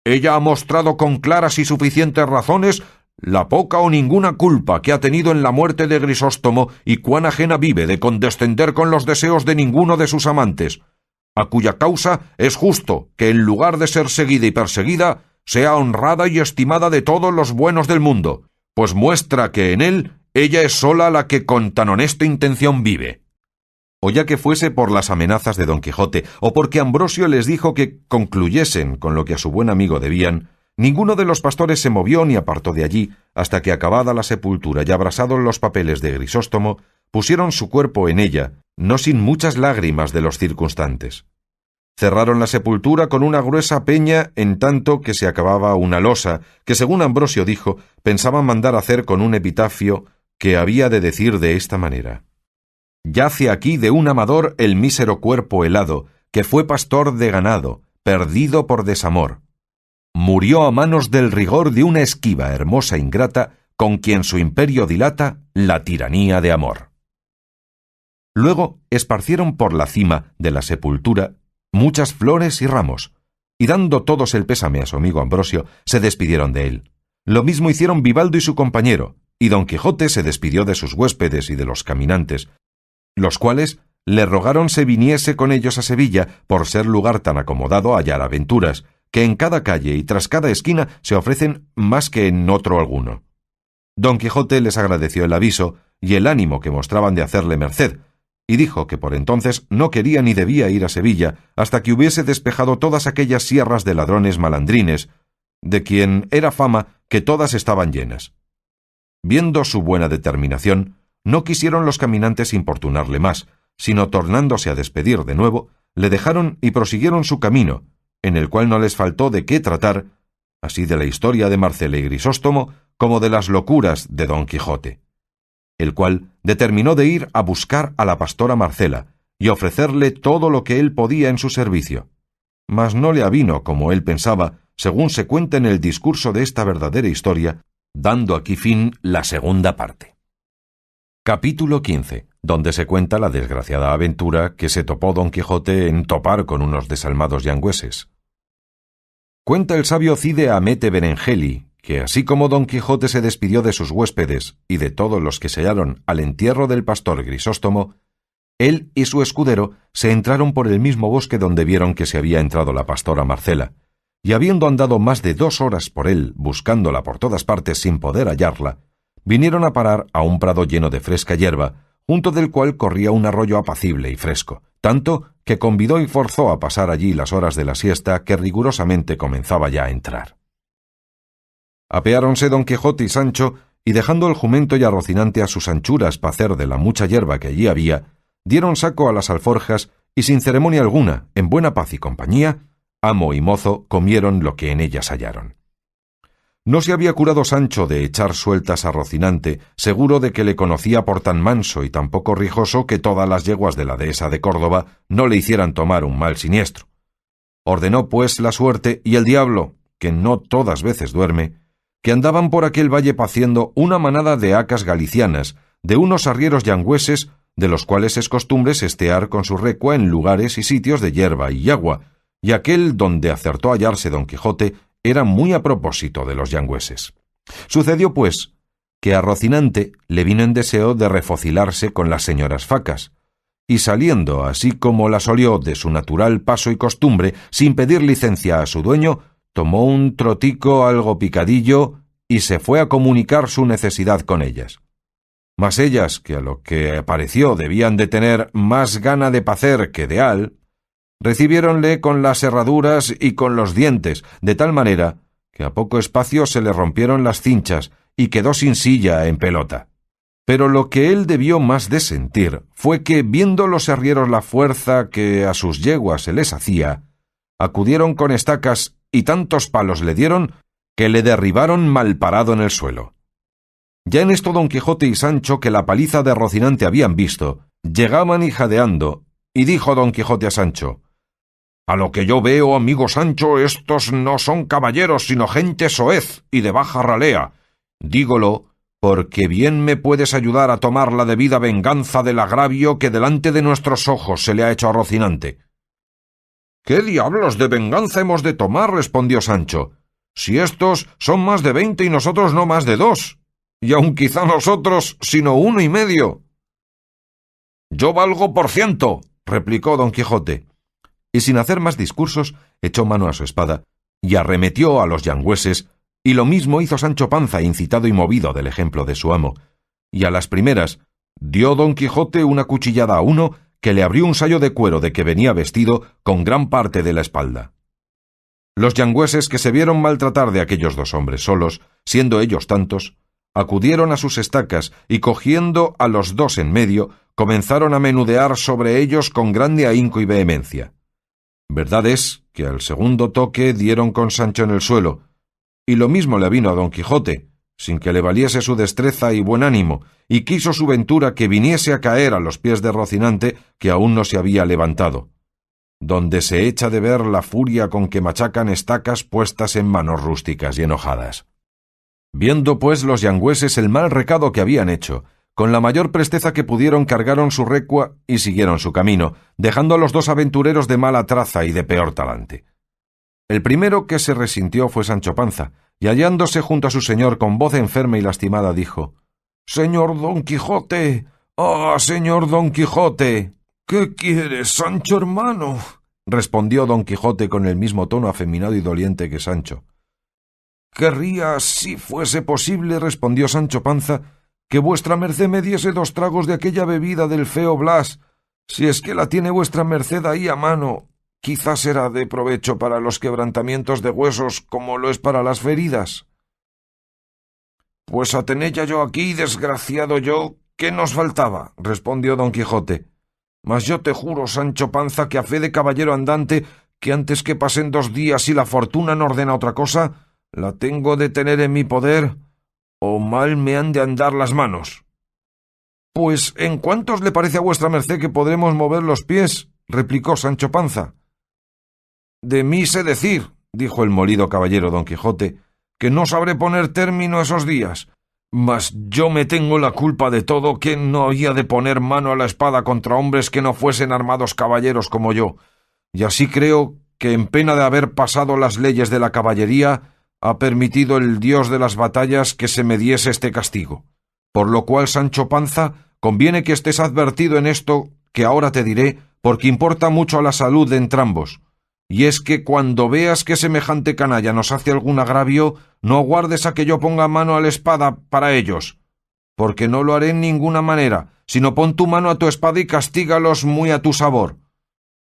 Ella ha mostrado con claras y suficientes razones la poca o ninguna culpa que ha tenido en la muerte de Grisóstomo y cuán ajena vive de condescender con los deseos de ninguno de sus amantes, a cuya causa es justo que en lugar de ser seguida y perseguida, sea honrada y estimada de todos los buenos del mundo, pues muestra que en él ella es sola la que con tan honesta intención vive». O ya que fuese por las amenazas de Don Quijote, o porque Ambrosio les dijo que concluyesen con lo que a su buen amigo debían, ninguno de los pastores se movió ni apartó de allí, hasta que acabada la sepultura y abrasados los papeles de Grisóstomo, pusieron su cuerpo en ella, no sin muchas lágrimas de los circunstantes. Cerraron la sepultura con una gruesa peña, en tanto que se acababa una losa, que según Ambrosio dijo, pensaban mandar hacer con un epitafio que había de decir de esta manera: «Yace aquí de un amador el mísero cuerpo helado, que fue pastor de ganado, perdido por desamor. Murió a manos del rigor de una esquiva hermosa ingrata, con quien su imperio dilata la tiranía de amor». Luego esparcieron por la cima de la sepultura muchas flores y ramos, y dando todos el pésame a su amigo Ambrosio, se despidieron de él. Lo mismo hicieron Vivaldo y su compañero, y Don Quijote se despidió de sus huéspedes y de los caminantes, los cuales le rogaron se viniese con ellos a Sevilla, por ser lugar tan acomodado a hallar aventuras, que en cada calle y tras cada esquina se ofrecen más que en otro alguno. Don Quijote les agradeció el aviso y el ánimo que mostraban de hacerle merced, y dijo que por entonces no quería ni debía ir a Sevilla hasta que hubiese despejado todas aquellas sierras de ladrones malandrines, de quien era fama que todas estaban llenas. Viendo su buena determinación, no quisieron los caminantes importunarle más, sino tornándose a despedir de nuevo, le dejaron y prosiguieron su camino, en el cual no les faltó de qué tratar, así de la historia de Marcela y Grisóstomo, como de las locuras de Don Quijote, el cual determinó de ir a buscar a la pastora Marcela y ofrecerle todo lo que él podía en su servicio. Mas no le avino como él pensaba, según se cuenta en el discurso de esta verdadera historia, dando aquí fin la segunda parte. Capítulo 15, donde se cuenta la desgraciada aventura que se topó Don Quijote en topar con unos desalmados yangüeses. Cuenta el sabio Cide Hamete Benengeli que así como Don Quijote se despidió de sus huéspedes y de todos los que se hallaron al entierro del pastor Grisóstomo, él y su escudero se entraron por el mismo bosque donde vieron que se había entrado la pastora Marcela, y habiendo andado más de 2 horas por él, buscándola por todas partes sin poder hallarla, vinieron a parar a un prado lleno de fresca hierba, junto del cual corría un arroyo apacible y fresco, tanto que convidó y forzó a pasar allí las horas de la siesta que rigurosamente comenzaba ya a entrar. Apeáronse Don Quijote y Sancho, y dejando el jumento y a Rocinante a sus anchuras pa' hacer de la mucha hierba que allí había, dieron saco a las alforjas y sin ceremonia alguna, en buena paz y compañía, amo y mozo comieron lo que en ellas hallaron. No se había curado Sancho de echar sueltas a Rocinante, seguro de que le conocía por tan manso y tan poco rijoso que todas las yeguas de la dehesa de Córdoba no le hicieran tomar un mal siniestro. Ordenó pues la suerte y el diablo, que no todas veces duerme, que andaban por aquel valle paciendo una manada de hacas galicianas, de unos arrieros yangüeses, de los cuales es costumbre sestear con su recua en lugares y sitios de hierba y agua, y aquel donde acertó a hallarse Don Quijote era muy a propósito de los yangüeses. Sucedió, pues, que a Rocinante le vino en deseo de refocilarse con las señoras facas, y saliendo así como las olió de su natural paso y costumbre, sin pedir licencia a su dueño, tomó un trotico algo picadillo y se fue a comunicar su necesidad con ellas. Mas ellas, que a lo que pareció debían de tener más gana de pacer que de al, recibiéronle con las herraduras y con los dientes, de tal manera que a poco espacio se le rompieron las cinchas y quedó sin silla en pelota. Pero lo que él debió más de sentir fue que, viendo los arrieros la fuerza que a sus yeguas se les hacía, acudieron con estacas y tantos palos le dieron que le derribaron malparado en el suelo. Ya en esto Don Quijote y Sancho, que la paliza de Rocinante habían visto, llegaban y jadeando, y dijo Don Quijote a Sancho: «A lo que yo veo, amigo Sancho, estos no son caballeros, sino gente soez y de baja ralea. Dígolo porque bien me puedes ayudar a tomar la debida venganza del agravio que delante de nuestros ojos se le ha hecho a Rocinante». «¿Qué diablos de venganza hemos de tomar?», respondió Sancho, «si estos son más de 20 y nosotros no más de 2, y aun quizá nosotros sino 1 y medio». «Yo valgo por 100», replicó Don Quijote, y sin hacer más discursos echó mano a su espada y arremetió a los yangüeses, y lo mismo hizo Sancho Panza, incitado y movido del ejemplo de su amo, y a las primeras dio Don Quijote una cuchillada a uno que le abrió un sayo de cuero de que venía vestido con gran parte de la espalda. Los yangüeses, que se vieron maltratar de aquellos 2 hombres solos, siendo ellos tantos, acudieron a sus estacas y, cogiendo a los 2 en medio, comenzaron a menudear sobre ellos con grande ahínco y vehemencia. Verdad es que al segundo toque dieron con Sancho en el suelo, y lo mismo le vino a Don Quijote, sin que le valiese su destreza y buen ánimo, y quiso su ventura que viniese a caer a los pies de Rocinante, que aún no se había levantado, donde se echa de ver la furia con que machacan estacas puestas en manos rústicas y enojadas. Viendo pues los yangüeses el mal recado que habían hecho, con la mayor presteza que pudieron cargaron su recua y siguieron su camino, dejando a los 2 aventureros de mala traza y de peor talante. El primero que se resintió fue Sancho Panza, y hallándose junto a su señor con voz enferma y lastimada dijo: «Señor Don Quijote, señor Don Quijote». «¿Qué quieres, Sancho hermano?», respondió Don Quijote con el mismo tono afeminado y doliente que Sancho. «Querría, si fuese posible», respondió Sancho Panza, «que vuestra merced me diese 2 tragos de aquella bebida del feo Blas, si es que la tiene vuestra merced ahí a mano. Quizás será de provecho para los quebrantamientos de huesos como lo es para las feridas». «Pues a tenella yo aquí, desgraciado yo, ¿qué nos faltaba?», respondió Don Quijote. «Mas yo te juro, Sancho Panza, que a fe de caballero andante, que antes que pasen 2 días y la fortuna no ordena otra cosa, la tengo de tener en mi poder, o mal me han de andar las manos». «Pues, ¿en cuántos le parece a vuestra merced que podremos mover los pies?», replicó Sancho Panza. «De mí sé decir», dijo el molido caballero Don Quijote, «que no sabré poner término a esos días, mas yo me tengo la culpa de todo, que no había de poner mano a la espada contra hombres que no fuesen armados caballeros como yo, y así creo que en pena de haber pasado las leyes de la caballería ha permitido el Dios de las batallas que se me diese este castigo. Por lo cual, Sancho Panza, conviene que estés advertido en esto que ahora te diré, porque importa mucho a la salud de entrambos. Y es que cuando veas que semejante canalla nos hace algún agravio, no aguardes a que yo ponga mano a la espada para ellos, porque no lo haré en ninguna manera, sino pon tu mano a tu espada y castígalos muy a tu sabor.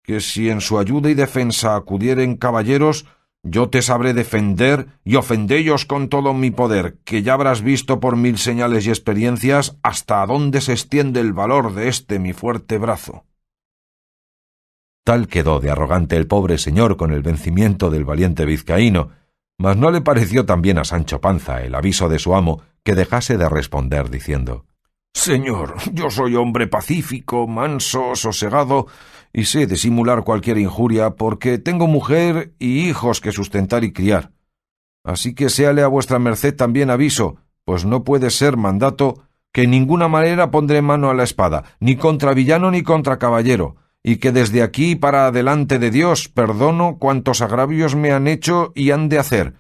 Que si en su ayuda y defensa acudieren caballeros, yo te sabré defender y ofendellos con todo mi poder, que ya habrás visto por 1000 señales y experiencias hasta a dónde se extiende el valor de este mi fuerte brazo». Tal quedó de arrogante el pobre señor con el vencimiento del valiente vizcaíno, mas no le pareció tan bien a Sancho Panza el aviso de su amo que dejase de responder diciendo: «Señor, yo soy hombre pacífico, manso, sosegado, y sé disimular cualquier injuria, porque tengo mujer y hijos que sustentar y criar. Así que séale a vuestra merced también aviso, pues no puede ser mandato, que en ninguna manera pondré mano a la espada, ni contra villano ni contra caballero, y que desde aquí para adelante de Dios perdono cuantos agravios me han hecho y han de hacer,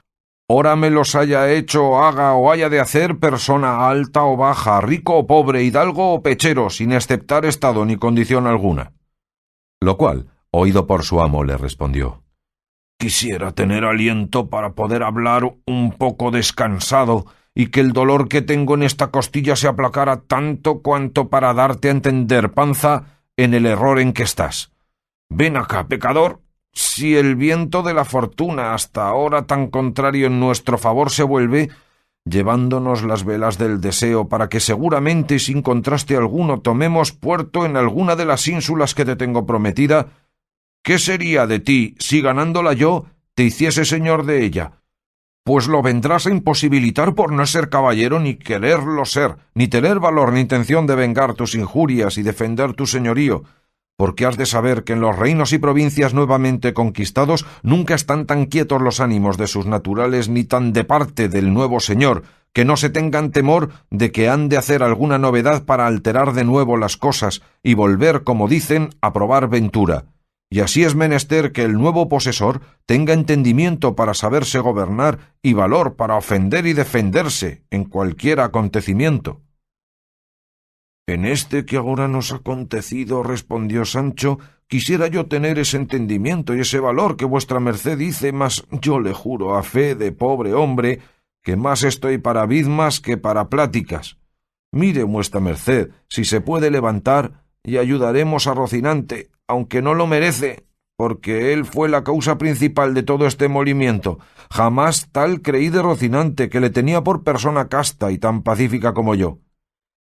ora me los haya hecho, haga o haya de hacer persona alta o baja, rico o pobre, hidalgo o pechero, sin exceptar estado ni condición alguna». Lo cual, oído por su amo, le respondió: Quisiera tener aliento para poder hablar un poco descansado y que el dolor que tengo en esta costilla se aplacara tanto cuanto para darte a entender, Panza, en el error en que estás. Ven acá, pecador. Si el viento de la fortuna, hasta ahora tan contrario en nuestro favor, se vuelve, llevándonos las velas del deseo para que seguramente y sin contraste alguno tomemos puerto en alguna de las ínsulas que te tengo prometida, ¿qué sería de ti si ganándola yo te hiciese señor de ella? Pues lo vendrás a imposibilitar por no ser caballero ni quererlo ser, ni tener valor ni intención de vengar tus injurias y defender tu señorío, porque has de saber que en los reinos y provincias nuevamente conquistados nunca están tan quietos los ánimos de sus naturales ni tan de parte del nuevo señor, que no se tengan temor de que han de hacer alguna novedad para alterar de nuevo las cosas y volver, como dicen, a probar ventura. Y así es menester que el nuevo posesor tenga entendimiento para saberse gobernar y valor para ofender y defenderse en cualquier acontecimiento. En este que ahora nos ha acontecido, respondió Sancho, quisiera yo tener ese entendimiento y ese valor que vuestra merced dice, mas yo le juro a fe de pobre hombre que más estoy para bizmas que para pláticas. Mire vuestra merced si se puede levantar y ayudaremos a Rocinante, aunque no lo merece, porque él fue la causa principal de todo este molimiento. Jamás tal creí de Rocinante, que le tenía por persona casta y tan pacífica como yo.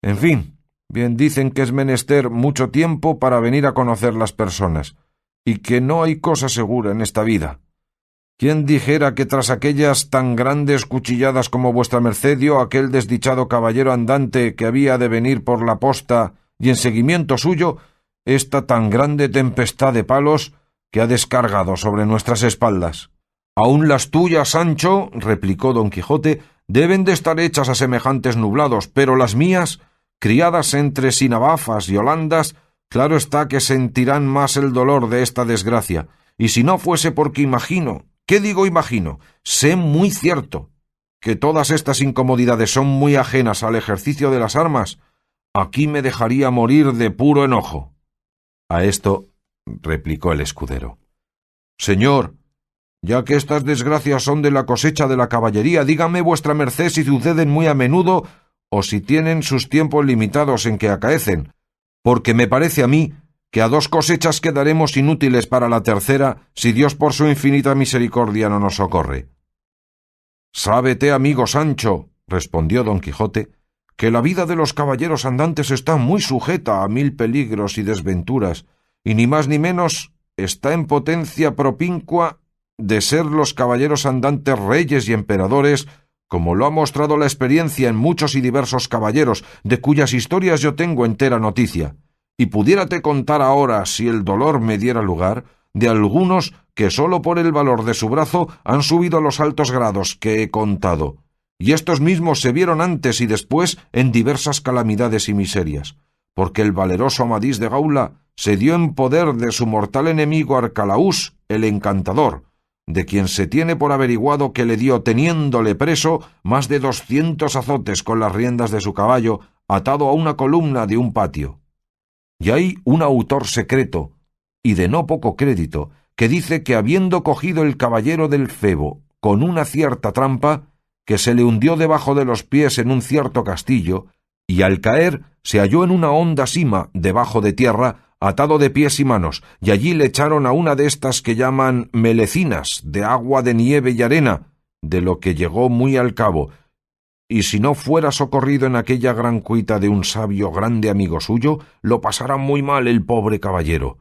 En fin, bien dicen que es menester mucho tiempo para venir a conocer las personas, y que no hay cosa segura en esta vida. ¿Quién dijera que tras aquellas tan grandes cuchilladas como vuestra merced dio aquel desdichado caballero andante que había de venir por la posta y en seguimiento suyo esta tan grande tempestad de palos que ha descargado sobre nuestras espaldas? Aun las tuyas, Sancho, replicó don Quijote, deben de estar hechas a semejantes nublados, pero las mías, criadas entre sinabafas y holandas, claro está que sentirán más el dolor de esta desgracia, y si no fuese porque imagino, ¿qué digo imagino? Sé muy cierto que todas estas incomodidades son muy ajenas al ejercicio de las armas, aquí me dejaría morir de puro enojo. A esto replicó el escudero: Señor, ya que estas desgracias son de la cosecha de la caballería, dígame vuestra merced si suceden muy a menudo o si tienen sus tiempos limitados en que acaecen, porque me parece a mí que a 2 cosechas quedaremos inútiles para la tercera si Dios por su infinita misericordia no nos socorre. Sábete, amigo Sancho, respondió don Quijote, que la vida de los caballeros andantes está muy sujeta a 1000 peligros y desventuras, y ni más ni menos está en potencia propincua de ser los caballeros andantes reyes y emperadores, como lo ha mostrado la experiencia en muchos y diversos caballeros, de cuyas historias yo tengo entera noticia, y pudiérate contar ahora, si el dolor me diera lugar, de algunos que sólo por el valor de su brazo han subido a los altos grados que he contado, y estos mismos se vieron antes y después en diversas calamidades y miserias, porque el valeroso Amadís de Gaula se dio en poder de su mortal enemigo Arcalaús, el encantador, de quien se tiene por averiguado que le dio, teniéndole preso, más de 200 azotes con las riendas de su caballo, atado a una columna de un patio. Y hay un autor secreto, y de no poco crédito, que dice que habiendo cogido el caballero del Febo con una cierta trampa, que se le hundió debajo de los pies en un cierto castillo, y al caer se halló en una honda sima debajo de tierra, atado de pies y manos, y allí le echaron a una de estas que llaman melecinas, de agua de nieve y arena, de lo que llegó muy al cabo, y si no fuera socorrido en aquella gran cuita de un sabio grande amigo suyo, lo pasará muy mal el pobre caballero.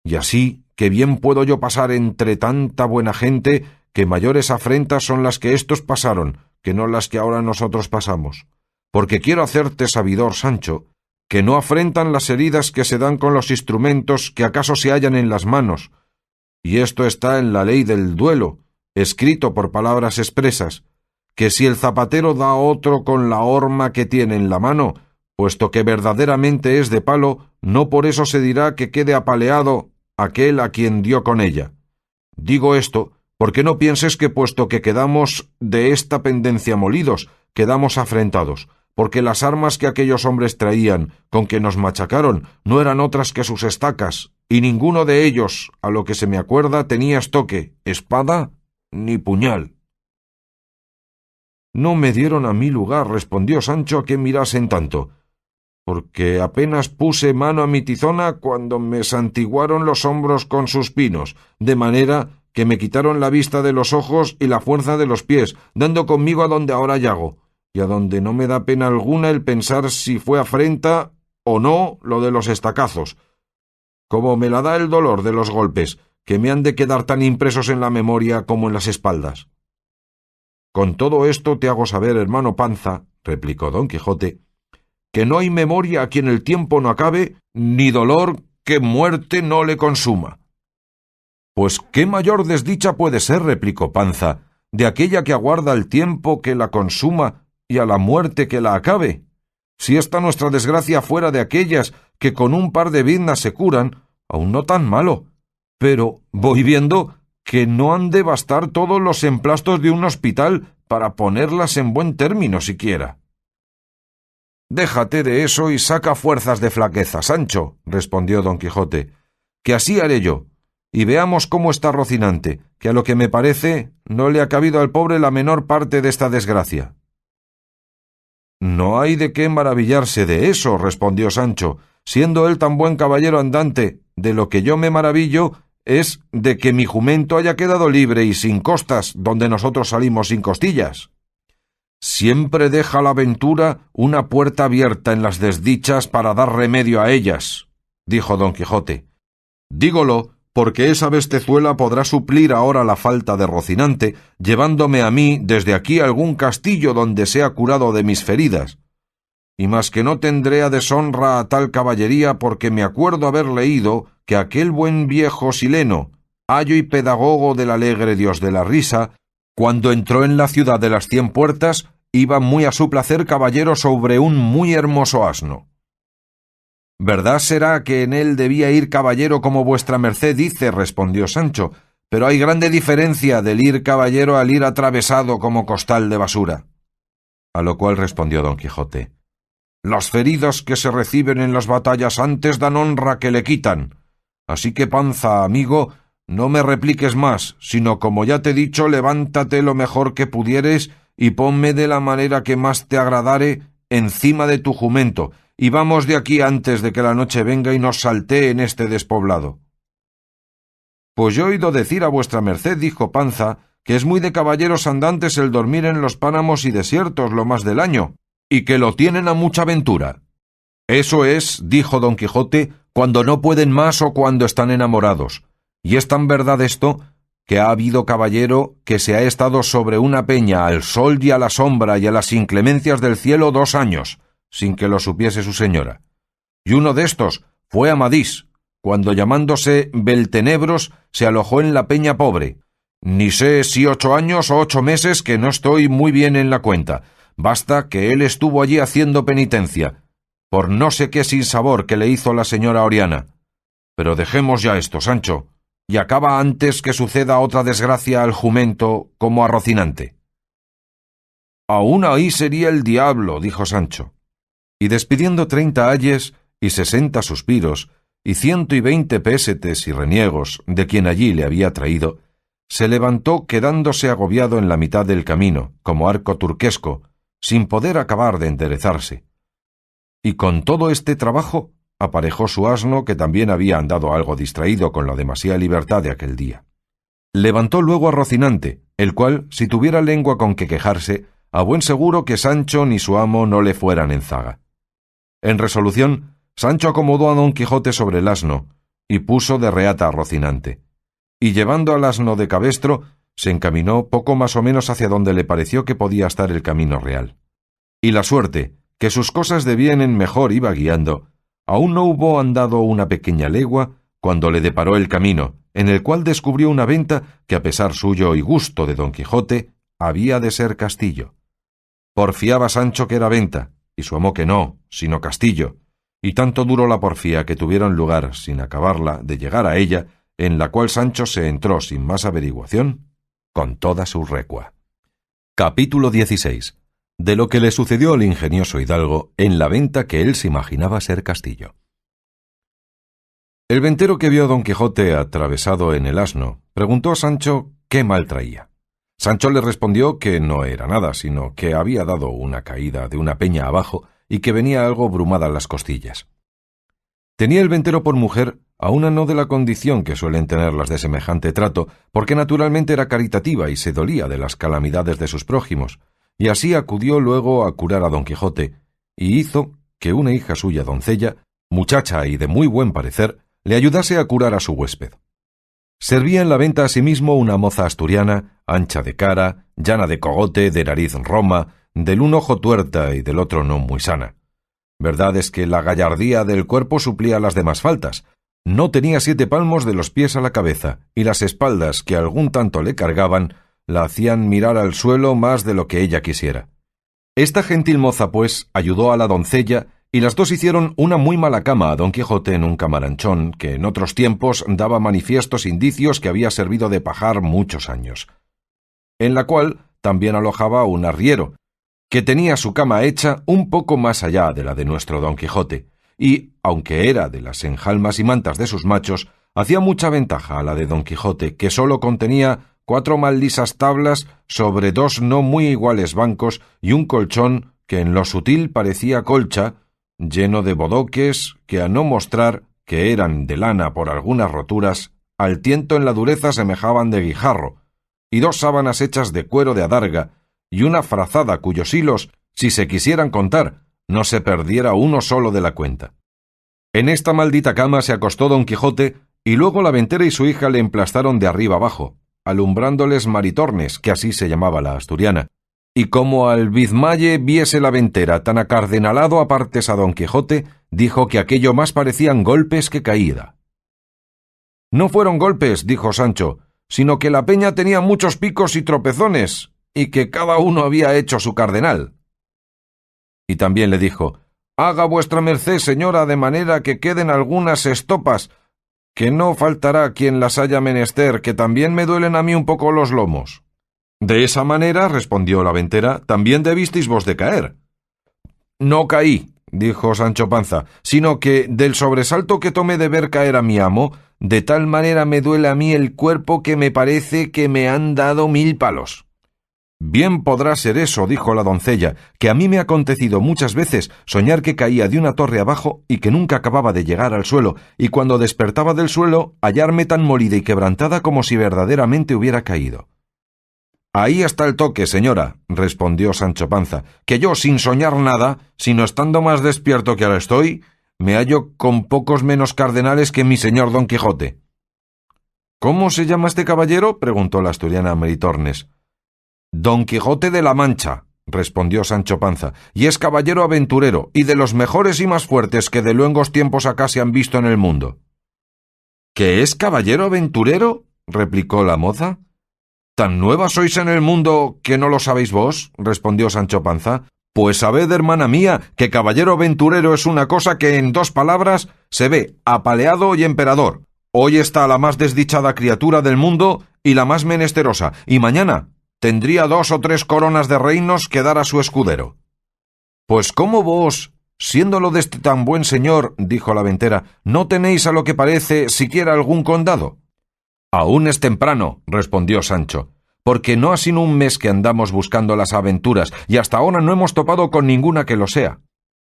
Y así que bien puedo yo pasar entre tanta buena gente, que mayores afrentas son las que éstos pasaron, que no las que ahora nosotros pasamos. Porque quiero hacerte sabidor, Sancho, que no afrentan las heridas que se dan con los instrumentos que acaso se hallan en las manos, y esto está en la ley del duelo, escrito por palabras expresas, que si el zapatero da a otro con la horma que tiene en la mano, puesto que verdaderamente es de palo, no por eso se dirá que quede apaleado aquel a quien dio con ella. Digo esto porque no pienses que puesto que quedamos de esta pendencia molidos, quedamos afrentados, porque las armas que aquellos hombres traían, con que nos machacaron, no eran otras que sus estacas, y ninguno de ellos, a lo que se me acuerda, tenía estoque, espada ni puñal. No me dieron a mí lugar, respondió Sancho, a que mirasen tanto, porque apenas puse mano a mi tizona cuando me santiguaron los hombros con sus pinos, de manera que me quitaron la vista de los ojos y la fuerza de los pies, dando conmigo a donde ahora llago, y a donde no me da pena alguna el pensar si fue afrenta o no lo de los estacazos, como me la da el dolor de los golpes, que me han de quedar tan impresos en la memoria como en las espaldas. Con todo esto te hago saber, hermano Panza, replicó don Quijote, que no hay memoria a quien el tiempo no acabe, ni dolor que muerte no le consuma. Pues qué mayor desdicha puede ser, replicó Panza, de aquella que aguarda el tiempo que la consuma y a la muerte que la acabe. Si esta nuestra desgracia fuera de aquellas que con un par de biznas se curan, aún no tan malo, pero voy viendo que no han de bastar todos los emplastos de un hospital para ponerlas en buen término siquiera. Déjate de eso y saca fuerzas de flaqueza, Sancho, respondió don Quijote, que así haré yo, y veamos cómo está Rocinante, que a lo que me parece no le ha cabido al pobre la menor parte de esta desgracia. No hay de qué maravillarse de eso, respondió Sancho, siendo él tan buen caballero andante. De lo que yo me maravillo es de que mi jumento haya quedado libre y sin costas, donde nosotros salimos sin costillas. Siempre deja la ventura una puerta abierta en las desdichas para dar remedio a ellas, dijo don Quijote. Dígolo porque esa bestezuela podrá suplir ahora la falta de Rocinante, llevándome a mí desde aquí a algún castillo donde sea curado de mis feridas. Y más que no tendré a deshonra a tal caballería, porque me acuerdo haber leído que aquel buen viejo Sileno, ayo y pedagogo del alegre dios de la risa, cuando entró en la ciudad de las 100 puertas, iba muy a su placer caballero sobre un muy hermoso asno. Verdad será que en él debía ir caballero como vuestra merced dice, respondió Sancho, pero hay grande diferencia del ir caballero al ir atravesado como costal de basura. A lo cual respondió don Quijote, las feridas que se reciben en las batallas antes dan honra que le quitan. Así que, Panza, amigo, no me repliques más, sino como ya te he dicho, levántate lo mejor que pudieres y ponme de la manera que más te agradare encima de tu jumento, y vamos de aquí antes de que la noche venga y nos saltee en este despoblado. Pues yo he oído decir a vuestra merced, dijo Panza, que es muy de caballeros andantes el dormir en los páramos y desiertos lo más del año, y que lo tienen a mucha ventura. Eso es, dijo don Quijote, cuando no pueden más o cuando están enamorados, y es tan verdad esto, que ha habido caballero que se ha estado sobre una peña al sol y a la sombra y a las inclemencias del cielo 2 años, sin que lo supiese su señora. Y uno de estos fue Amadís, cuando llamándose Beltenebros se alojó en la peña pobre. Ni sé si 8 años o 8 meses, que no estoy muy bien en la cuenta. Basta que él estuvo allí haciendo penitencia, por no sé qué sinsabor que le hizo la señora Oriana. Pero dejemos ya esto, Sancho, y acaba antes que suceda otra desgracia al jumento como a Rocinante. Aún ahí sería el diablo, dijo Sancho. Y despidiendo 30 ayes y 60 suspiros y 120 pésetes y reniegos de quien allí le había traído, se levantó quedándose agobiado en la mitad del camino, como arco turquesco, sin poder acabar de enderezarse. Y con todo este trabajo aparejó su asno, que también había andado algo distraído con la demasiada libertad de aquel día. Levantó luego a Rocinante, el cual, si tuviera lengua con que quejarse, a buen seguro que Sancho ni su amo no le fueran en zaga. En resolución, Sancho acomodó a don Quijote sobre el asno, y puso de reata a Rocinante, y llevando al asno de cabestro, se encaminó poco más o menos hacia donde le pareció que podía estar el camino real. Y la suerte, que sus cosas de bien en mejor iba guiando, aún no hubo andado una pequeña legua, cuando le deparó el camino, en el cual descubrió una venta que, a pesar suyo y gusto de don Quijote, había de ser castillo. Porfiaba Sancho que era venta, y su amo que no, sino castillo, y tanto duró la porfía que tuvieron lugar, sin acabarla, de llegar a ella, en la cual Sancho se entró sin más averiguación, con toda su recua. Capítulo 16. De lo que le sucedió al ingenioso hidalgo en la venta que él se imaginaba ser castillo. El ventero que vio a Don Quijote atravesado en el asno preguntó a Sancho qué mal traía. Sancho le respondió que no era nada, sino que había dado una caída de una peña abajo y que venía algo brumada las costillas. Tenía el ventero por mujer a una no de la condición que suelen tener las de semejante trato, porque naturalmente era caritativa y se dolía de las calamidades de sus prójimos, y así acudió luego a curar a Don Quijote, y hizo que una hija suya doncella, muchacha y de muy buen parecer, le ayudase a curar a su huésped. Servía en la venta asimismo una moza asturiana, ancha de cara, llana de cogote, de nariz roma, del un ojo tuerta y del otro no muy sana. Verdad es que la gallardía del cuerpo suplía las demás faltas. No tenía 7 palmos de los pies a la cabeza, y las espaldas, que algún tanto le cargaban, la hacían mirar al suelo más de lo que ella quisiera. Esta gentil moza, pues, ayudó a la doncella, y las dos hicieron una muy mala cama a Don Quijote en un camaranchón que en otros tiempos daba manifiestos indicios que había servido de pajar muchos años, en la cual también alojaba un arriero, que tenía su cama hecha un poco más allá de la de nuestro Don Quijote, y, aunque era de las enjalmas y mantas de sus machos, hacía mucha ventaja a la de Don Quijote, que sólo contenía 4 mal lisas tablas sobre 2 no muy iguales bancos y un colchón que en lo sutil parecía colcha, lleno de bodoques que a no mostrar que eran de lana por algunas roturas, al tiento en la dureza semejaban de guijarro, y 2 sábanas hechas de cuero de adarga, y una frazada cuyos hilos, si se quisieran contar, no se perdiera uno solo de la cuenta. En esta maldita cama se acostó Don Quijote, y luego la ventera y su hija le emplastaron de arriba abajo, alumbrándoles Maritornes, que así se llamaba la asturiana, y como al bizmalle viese la ventera tan acardenalado a partes a Don Quijote, dijo que aquello más parecían golpes que caída. No fueron golpes, dijo Sancho, sino que la peña tenía muchos picos y tropezones, y que cada uno había hecho su cardenal. Y también le dijo, haga vuestra merced, señora, de manera que queden algunas estopas, que no faltará quien las haya menester, que también me duelen a mí un poco los lomos. De esa manera, respondió la ventera, también debisteis vos de caer. No caí, dijo Sancho Panza, sino que del sobresalto que tomé de ver caer a mi amo, de tal manera me duele a mí el cuerpo que me parece que me han dado 1000 palos. Bien podrá ser eso, dijo la doncella, que a mí me ha acontecido muchas veces soñar que caía de una torre abajo y que nunca acababa de llegar al suelo, y cuando despertaba del suelo hallarme tan molida y quebrantada como si verdaderamente hubiera caído. Ahí está el toque, señora, respondió Sancho Panza, que yo, sin soñar nada, sino estando más despierto que ahora estoy, me hallo con pocos menos cardenales que mi señor Don Quijote. ¿Cómo se llama este caballero?, preguntó la asturiana Maritornes. Don Quijote de la Mancha, respondió Sancho Panza, y es caballero aventurero, y de los mejores y más fuertes que de luengos tiempos acá se han visto en el mundo. ¿Que es caballero aventurero?, replicó la moza. ¿Tan nueva sois en el mundo que no lo sabéis vos?, respondió Sancho Panza. Pues sabed, hermana mía, que caballero aventurero es una cosa que en 2 palabras se ve apaleado y emperador. Hoy está la más desdichada criatura del mundo y la más menesterosa, y mañana tendría 2 o 3 coronas de reinos que dar a su escudero. Pues cómo vos, siéndolo de este tan buen señor, dijo la ventera, no tenéis a lo que parece siquiera algún condado. Aún es temprano, respondió Sancho, porque no ha sido un mes que andamos buscando las aventuras, y hasta ahora no hemos topado con ninguna que lo sea.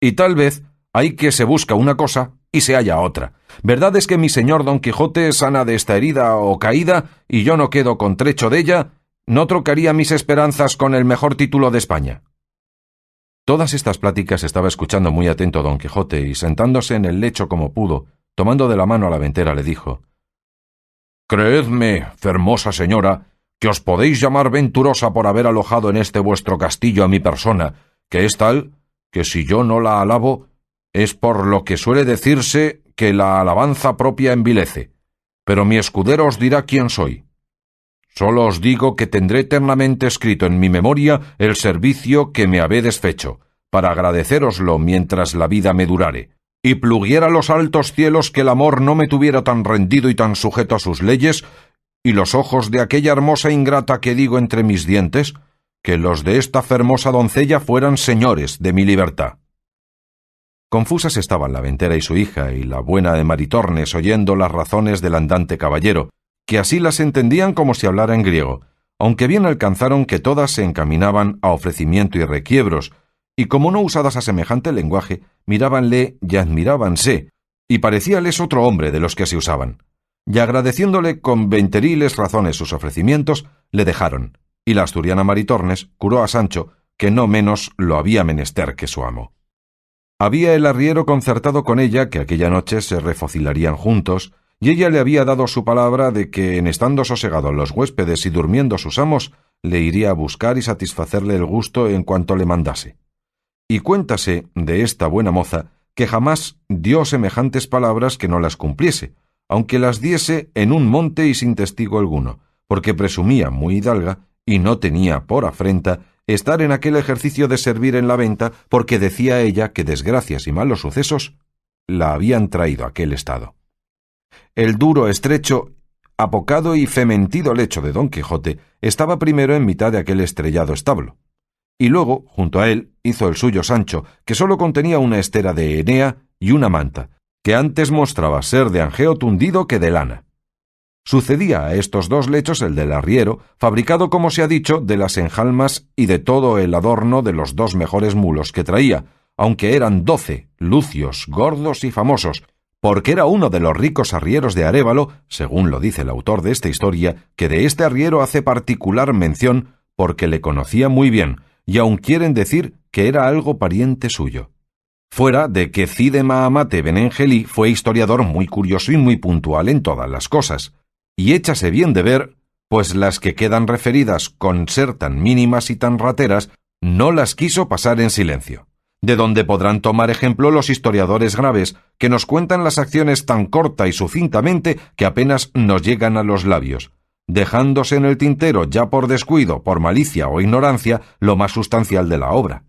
Y tal vez hay que se busca una cosa y se halla otra. Verdad es que mi señor Don Quijote sana de esta herida o caída, y yo no quedo con trecho de ella, no trocaría mis esperanzas con el mejor título de España. Todas estas pláticas estaba escuchando muy atento Don Quijote, y sentándose en el lecho como pudo, tomando de la mano a la ventera, le dijo: Creedme, fermosa señora, que os podéis llamar venturosa por haber alojado en este vuestro castillo a mi persona, que es tal, que si yo no la alabo, es por lo que suele decirse que la alabanza propia envilece, pero mi escudero os dirá quién soy. Solo os digo que tendré eternamente escrito en mi memoria el servicio que me habedes fecho, para agradecéroslo mientras la vida me durare, y pluguiera los altos cielos que el amor no me tuviera tan rendido y tan sujeto a sus leyes, y los ojos de aquella hermosa ingrata que digo entre mis dientes, que los de esta fermosa doncella fueran señores de mi libertad. Confusas estaban la ventera y su hija y la buena de Maritornes oyendo las razones del andante caballero, que así las entendían como si hablara en griego, aunque bien alcanzaron que todas se encaminaban a ofrecimiento y requiebros, y como no usadas a semejante lenguaje, mirábanle y admirábanse, y parecíales otro hombre de los que se usaban. Y agradeciéndole con venteriles razones sus ofrecimientos, le dejaron, y la asturiana Maritornes curó a Sancho, que no menos lo había menester que su amo. Había el arriero concertado con ella que aquella noche se refocilarían juntos, y ella le había dado su palabra de que, en estando sosegados los huéspedes y durmiendo sus amos, le iría a buscar y satisfacerle el gusto en cuanto le mandase. Y cuéntase de esta buena moza que jamás dio semejantes palabras que no las cumpliese, aunque las diese en un monte y sin testigo alguno, porque presumía muy hidalga y no tenía por afrenta estar en aquel ejercicio de servir en la venta, porque decía ella que desgracias y malos sucesos la habían traído a aquel estado. El duro, estrecho, apocado y fementido lecho de Don Quijote estaba primero en mitad de aquel estrellado establo, y luego, junto a él, hizo el suyo Sancho, que sólo contenía una estera de Enea y una manta, que antes mostraba ser de angeo tundido que de lana. Sucedía a estos dos lechos el del arriero, fabricado, como se ha dicho, de las enjalmas y de todo el adorno de los dos mejores mulos que traía, aunque eran 12, lucios, gordos y famosos, porque era uno de los ricos arrieros de Arévalo, según lo dice el autor de esta historia, que de este arriero hace particular mención porque le conocía muy bien, y aun quieren decir que era algo pariente suyo. Fuera de que Cide Mahamate Benengeli fue historiador muy curioso y muy puntual en todas las cosas, y échase bien de ver, pues las que quedan referidas con ser tan mínimas y tan rateras, no las quiso pasar en silencio, de donde podrán tomar ejemplo los historiadores graves, que nos cuentan las acciones tan corta y sucintamente que apenas nos llegan a los labios, dejándose en el tintero ya por descuido, por malicia o ignorancia, lo más sustancial de la obra.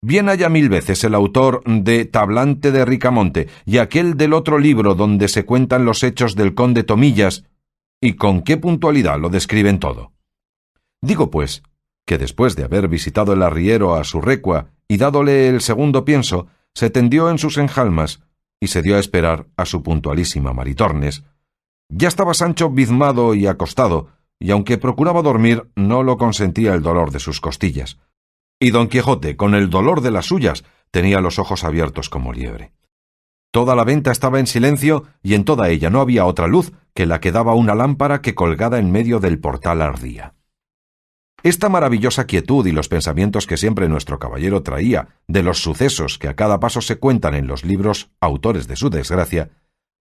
Bien haya mil veces el autor de Tablante de Ricamonte y aquel del otro libro donde se cuentan los hechos del conde Tomillas, y con qué puntualidad lo describen todo. Digo, pues, que después de haber visitado el arriero a su recua y dádole el segundo pienso, se tendió en sus enjalmas y se dio a esperar a su puntualísima Maritornes. Ya estaba Sancho bizmado y acostado, y aunque procuraba dormir, no lo consentía el dolor de sus costillas. Y Don Quijote, con el dolor de las suyas, tenía los ojos abiertos como liebre. Toda la venta estaba en silencio, y en toda ella no había otra luz que la que daba una lámpara que colgada en medio del portal ardía. Esta maravillosa quietud y los pensamientos que siempre nuestro caballero traía de los sucesos que a cada paso se cuentan en los libros autores de su desgracia,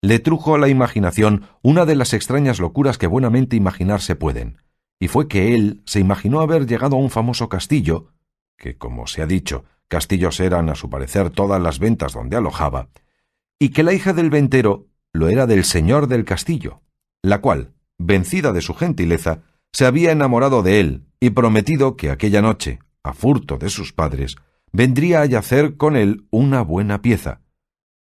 le trujo a la imaginación una de las extrañas locuras que buenamente imaginarse pueden, y fue que él se imaginó haber llegado a un famoso castillo, que, como se ha dicho, castillos eran a su parecer todas las ventas donde alojaba, y que la hija del ventero lo era del señor del castillo, la cual, vencida de su gentileza, se había enamorado de él y prometido que aquella noche, a furto de sus padres, vendría a yacer con él una buena pieza.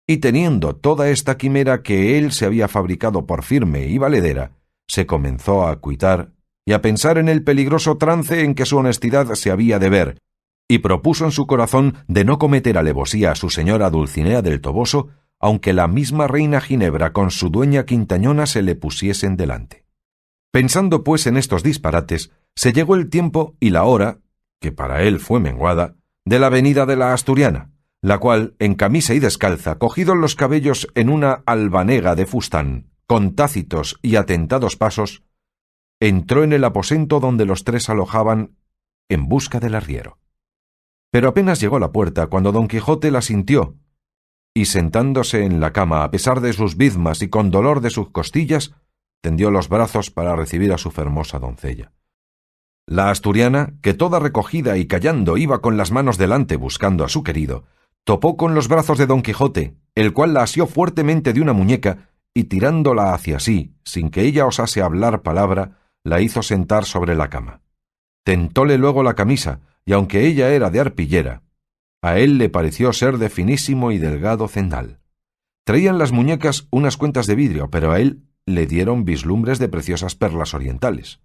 Y teniendo toda esta quimera que él se había fabricado por firme y valedera, se comenzó a acuitar y a pensar en el peligroso trance en que su honestidad se había de ver, y propuso en su corazón de no cometer alevosía a su señora Dulcinea del Toboso, aunque la misma reina Ginebra con su dueña Quintañona se le pusiesen delante. Pensando pues en estos disparates, se llegó el tiempo y la hora, que para él fue menguada, de la venida de la asturiana, la cual, en camisa y descalza, cogidos los cabellos en una albanega de fustán, con tácitos y atentados pasos, entró en el aposento donde los tres alojaban en busca del arriero. Pero apenas llegó a la puerta cuando Don Quijote la sintió, y sentándose en la cama a pesar de sus bizmas y con dolor de sus costillas, tendió los brazos para recibir a su fermosa doncella. La asturiana, que toda recogida y callando iba con las manos delante buscando a su querido, topó con los brazos de Don Quijote, el cual la asió fuertemente de una muñeca, y tirándola hacia sí, sin que ella osase hablar palabra, la hizo sentar sobre la cama. Tentóle luego la camisa, y aunque ella era de arpillera, a él le pareció ser de finísimo y delgado cendal. Traían las muñecas unas cuentas de vidrio, pero a él le dieron vislumbres de preciosas perlas orientales.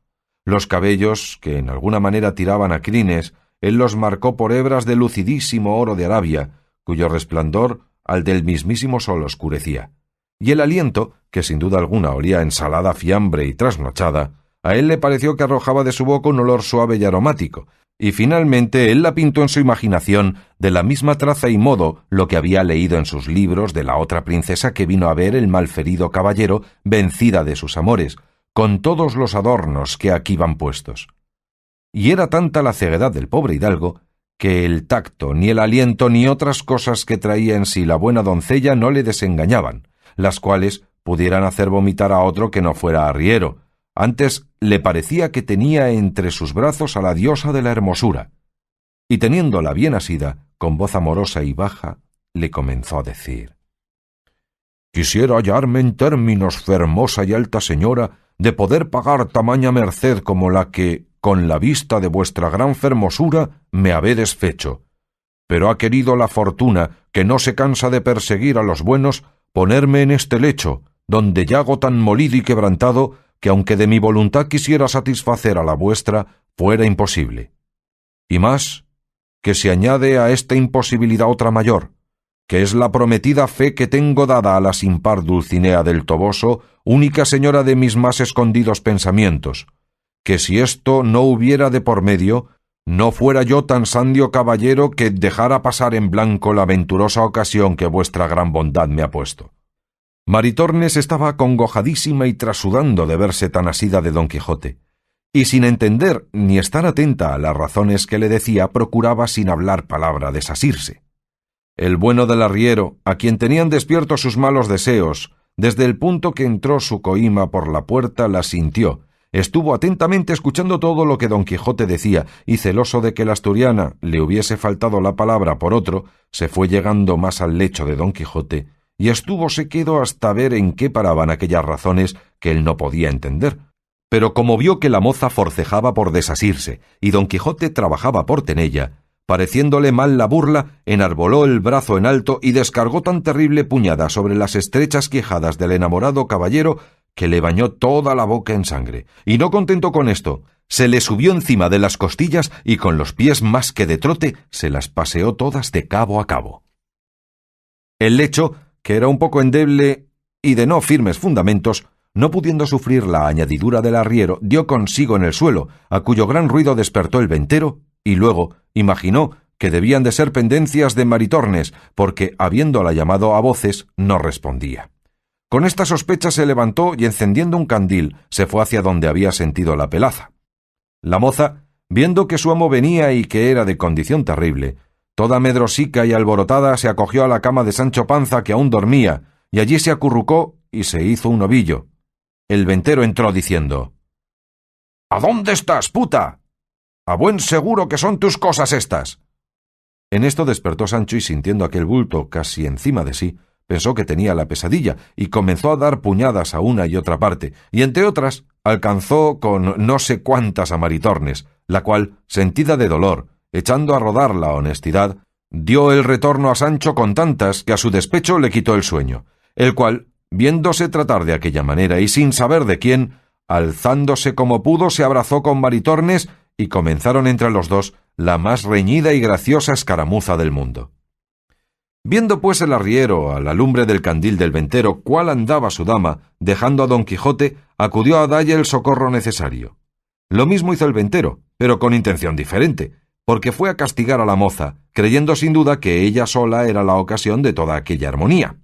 Los cabellos, que en alguna manera tiraban a crines, él los marcó por hebras de lucidísimo oro de Arabia, cuyo resplandor al del mismísimo sol oscurecía, y el aliento, que sin duda alguna olía a ensalada, fiambre y trasnochada, a él le pareció que arrojaba de su boca un olor suave y aromático, y finalmente él la pintó en su imaginación de la misma traza y modo lo que había leído en sus libros de la otra princesa que vino a ver el malferido caballero vencida de sus amores, con todos los adornos que aquí van puestos. Y era tanta la ceguedad del pobre hidalgo que el tacto, ni el aliento, ni otras cosas que traía en sí la buena doncella no le desengañaban, las cuales pudieran hacer vomitar a otro que no fuera arriero. Antes le parecía que tenía entre sus brazos a la diosa de la hermosura, y teniéndola bien asida, con voz amorosa y baja, le comenzó a decir: «Quisiera hallarme en términos, fermosa y alta señora, de poder pagar tamaña merced como la que, con la vista de vuestra gran fermosura, me habedes fecho. Pero ha querido la fortuna, que no se cansa de perseguir a los buenos, ponerme en este lecho, donde yago tan molido y quebrantado, que aunque de mi voluntad quisiera satisfacer a la vuestra, fuera imposible. Y más, que se añade a esta imposibilidad otra mayor, que es la prometida fe que tengo dada a la sin par Dulcinea del Toboso, única señora de mis más escondidos pensamientos, que si esto no hubiera de por medio, no fuera yo tan sandio caballero que dejara pasar en blanco la venturosa ocasión que vuestra gran bondad me ha puesto». Maritornes estaba acongojadísima y trasudando de verse tan asida de Don Quijote, y sin entender ni estar atenta a las razones que le decía, procuraba sin hablar palabra desasirse. El bueno del arriero, a quien tenían despiertos sus malos deseos, desde el punto que entró su coima por la puerta, la sintió, estuvo atentamente escuchando todo lo que Don Quijote decía, y celoso de que la asturiana le hubiese faltado la palabra por otro, se fue llegando más al lecho de Don Quijote, y estúvose quedo hasta ver en qué paraban aquellas razones que él no podía entender. Pero como vio que la moza forcejaba por desasirse, y Don Quijote trabajaba por tenella, pareciéndole mal la burla, enarboló el brazo en alto y descargó tan terrible puñada sobre las estrechas quijadas del enamorado caballero que le bañó toda la boca en sangre, y no contento con esto, se le subió encima de las costillas y con los pies más que de trote se las paseó todas de cabo a cabo. El lecho, que era un poco endeble y de no firmes fundamentos, no pudiendo sufrir la añadidura del arriero, dio consigo en el suelo, a cuyo gran ruido despertó el ventero, y luego imaginó que debían de ser pendencias de Maritornes, porque, habiéndola llamado a voces, no respondía. Con esta sospecha se levantó y, encendiendo un candil, se fue hacia donde había sentido la pelaza. La moza, viendo que su amo venía y que era de condición terrible, toda medrosica y alborotada, se acogió a la cama de Sancho Panza, que aún dormía, y allí se acurrucó y se hizo un ovillo. El ventero entró diciendo: «¿A dónde estás, puta? A buen seguro que son tus cosas estas». En esto despertó Sancho y, sintiendo aquel bulto casi encima de sí, pensó que tenía la pesadilla y comenzó a dar puñadas a una y otra parte, y entre otras alcanzó con no sé cuántas a Maritornes, la cual, sentida de dolor, echando a rodar la honestidad, dio el retorno a Sancho con tantas que a su despecho le quitó el sueño, el cual, viéndose tratar de aquella manera y sin saber de quién, alzándose como pudo, se abrazó con Maritornes y comenzaron entre los dos la más reñida y graciosa escaramuza del mundo. Viendo pues el arriero a la lumbre del candil del ventero cuál andaba su dama, dejando a Don Quijote, acudió a dalle el socorro necesario. Lo mismo hizo el ventero, pero con intención diferente, porque fue a castigar a la moza, creyendo sin duda que ella sola era la ocasión de toda aquella armonía.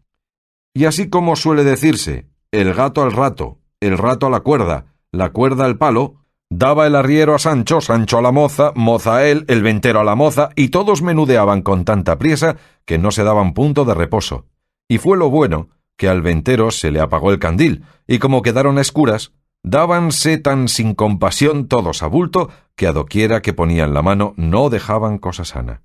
Y así como suele decirse, el gato al rato, el rato a la cuerda al palo, daba el arriero a Sancho, Sancho a la moza, moza a él, el ventero a la moza, y todos menudeaban con tanta priesa que no se daban punto de reposo. Y fue lo bueno que al ventero se le apagó el candil, y como quedaron a escuras, dábanse tan sin compasión todos a bulto que a doquiera que ponían la mano no dejaban cosa sana.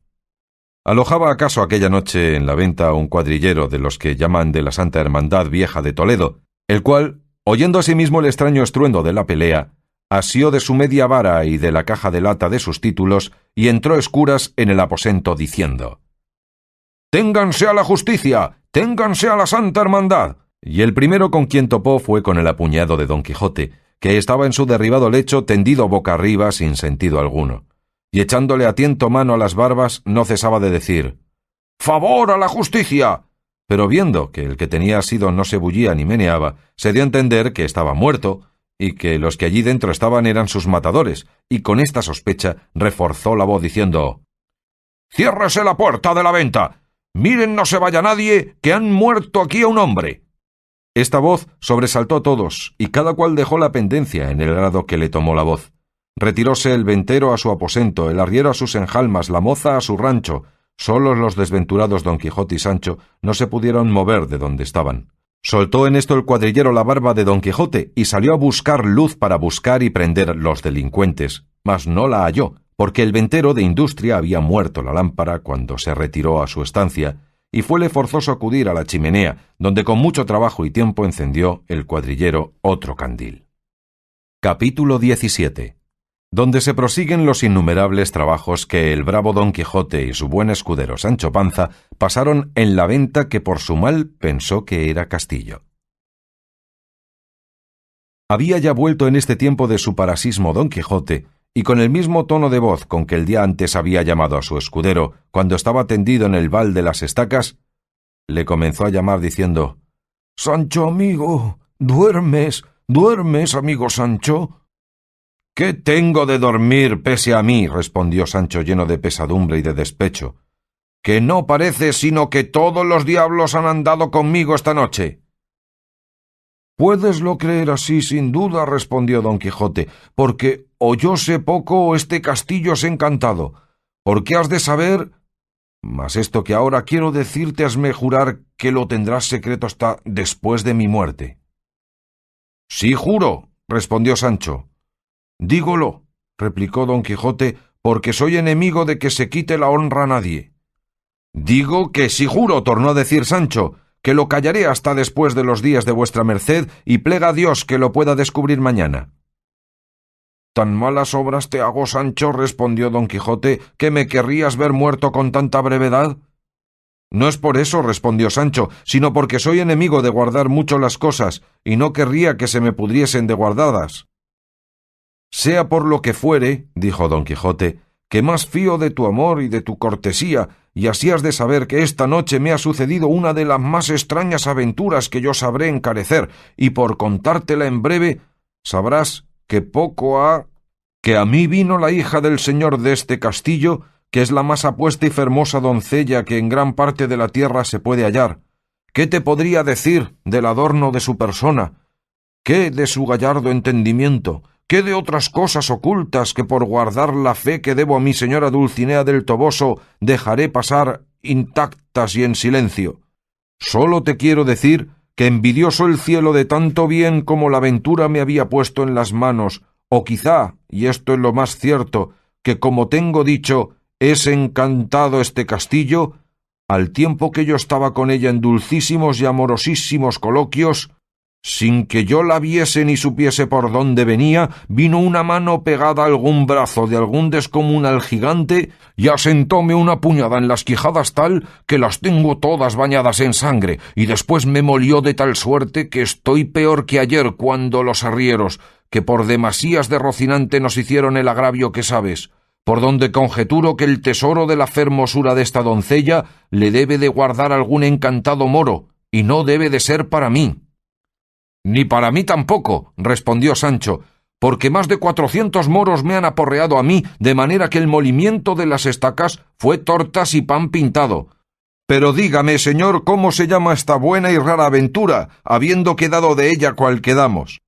¿Alojaba acaso aquella noche en la venta un cuadrillero de los que llaman de la Santa Hermandad Vieja de Toledo, el cual, oyendo a sí mismo el extraño estruendo de la pelea, asió de su media vara y de la caja de lata de sus títulos y entró escuras en el aposento diciendo: «¡Ténganse a la justicia! ¡Ténganse a la Santa Hermandad!». Y el primero con quien topó fue con el apuñado de Don Quijote, que estaba en su derribado lecho tendido boca arriba sin sentido alguno, y echándole a tiento mano a las barbas no cesaba de decir: «¡Favor a la justicia! pero viendo que el que tenía asido no se bullía ni meneaba, se dio a entender que estaba muerto, y que los que allí dentro estaban eran sus matadores, y con esta sospecha reforzó la voz diciendo: «¡Ciérrese la puerta de la venta! ¡Miren, no se vaya nadie, que han muerto aquí a un hombre!». Esta voz sobresaltó a todos, y cada cual dejó la pendencia en el grado que le tomó la voz. Retiróse el ventero a su aposento, el arriero a sus enjalmas, la moza a su rancho. Solos los desventurados Don Quijote y Sancho no se pudieron mover de donde estaban. Soltó en esto el cuadrillero la barba de Don Quijote y salió a buscar luz para buscar y prender los delincuentes, mas no la halló, porque el ventero de industria había muerto la lámpara cuando se retiró a su estancia, y fuele forzoso acudir a la chimenea, donde con mucho trabajo y tiempo encendió el cuadrillero otro candil. Capítulo 17. Donde se prosiguen los innumerables trabajos que el bravo Don Quijote y su buen escudero Sancho Panza pasaron en la venta que por su mal pensó que era castillo. Había ya vuelto en este tiempo de su parasismo Don Quijote, y con el mismo tono de voz con que el día antes había llamado a su escudero cuando estaba tendido en el val de las estacas, le comenzó a llamar diciendo: «Sancho amigo, ¿duermes? ¿Duermes, amigo Sancho?» «¿Qué tengo de dormir pese a mí?», respondió Sancho lleno de pesadumbre y de despecho, «que no parece sino que todos los diablos han andado conmigo esta noche». «Puedeslo creer así sin duda», respondió Don Quijote, «porque o yo sé poco o este castillo es encantado, porque has de saber, mas esto que ahora quiero decirte hasme jurar que lo tendrás secreto hasta después de mi muerte». «Sí juro», respondió Sancho. «Dígolo», replicó Don Quijote, «porque soy enemigo de que se quite la honra a nadie». «Digo que sí juro», tornó a decir Sancho, «que lo callaré hasta después de los días de vuestra merced y plega a Dios que lo pueda descubrir mañana». «Tan malas obras te hago, Sancho», respondió Don Quijote, «que me querrías ver muerto con tanta brevedad». «No es por eso», respondió Sancho, «sino porque soy enemigo de guardar mucho las cosas, y no querría que se me pudriesen de guardadas». «Sea por lo que fuere», dijo Don Quijote, «que más fío de tu amor y de tu cortesía, y así has de saber que esta noche me ha sucedido una de las más extrañas aventuras que yo sabré encarecer, y por contártela en breve, sabrás que que a mí vino la hija del señor de este castillo, que es la más apuesta y fermosa doncella que en gran parte de la tierra se puede hallar. ¿Qué te podría decir del adorno de su persona? ¿Qué de su gallardo entendimiento? ¿Qué de otras cosas ocultas que por guardar la fe que debo a mi señora Dulcinea del Toboso dejaré pasar intactas y en silencio? Solo te quiero decir que envidioso el cielo de tanto bien como la ventura me había puesto en las manos, o quizá, y esto es lo más cierto, que como tengo dicho, es encantado este castillo, al tiempo que yo estaba con ella en dulcísimos y amorosísimos coloquios, sin que yo la viese ni supiese por dónde venía, vino una mano pegada a algún brazo de algún descomunal gigante y asentóme una puñada en las quijadas tal que las tengo todas bañadas en sangre, y después me molió de tal suerte que estoy peor que ayer cuando los arrieros, que por demasías de Rocinante nos hicieron el agravio que sabes, por donde conjeturo que el tesoro de la fermosura de esta doncella le debe de guardar algún encantado moro, y no debe de ser para mí». «Ni para mí tampoco», respondió Sancho, «porque más de 400 moros me han aporreado a mí, de manera que el molimiento de las estacas fue tortas y pan pintado. Pero dígame, señor, ¿cómo se llama esta buena y rara aventura, habiendo quedado de ella cual quedamos?»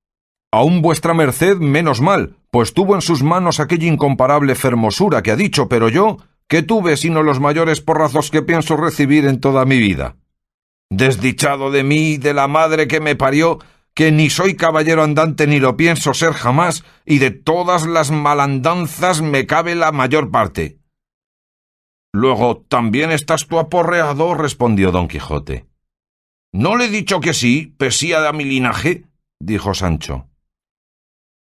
«Aún vuestra merced menos mal, pues tuvo en sus manos aquella incomparable fermosura que ha dicho, pero yo, ¿qué tuve sino los mayores porrazos que pienso recibir en toda mi vida? Desdichado de mí, de la madre que me parió, que ni soy caballero andante ni lo pienso ser jamás, y de todas las malandanzas me cabe la mayor parte». «Luego, ¿también estás tú aporreado?», respondió Don Quijote. «¿No le he dicho que sí, pesía de mi linaje?», dijo Sancho.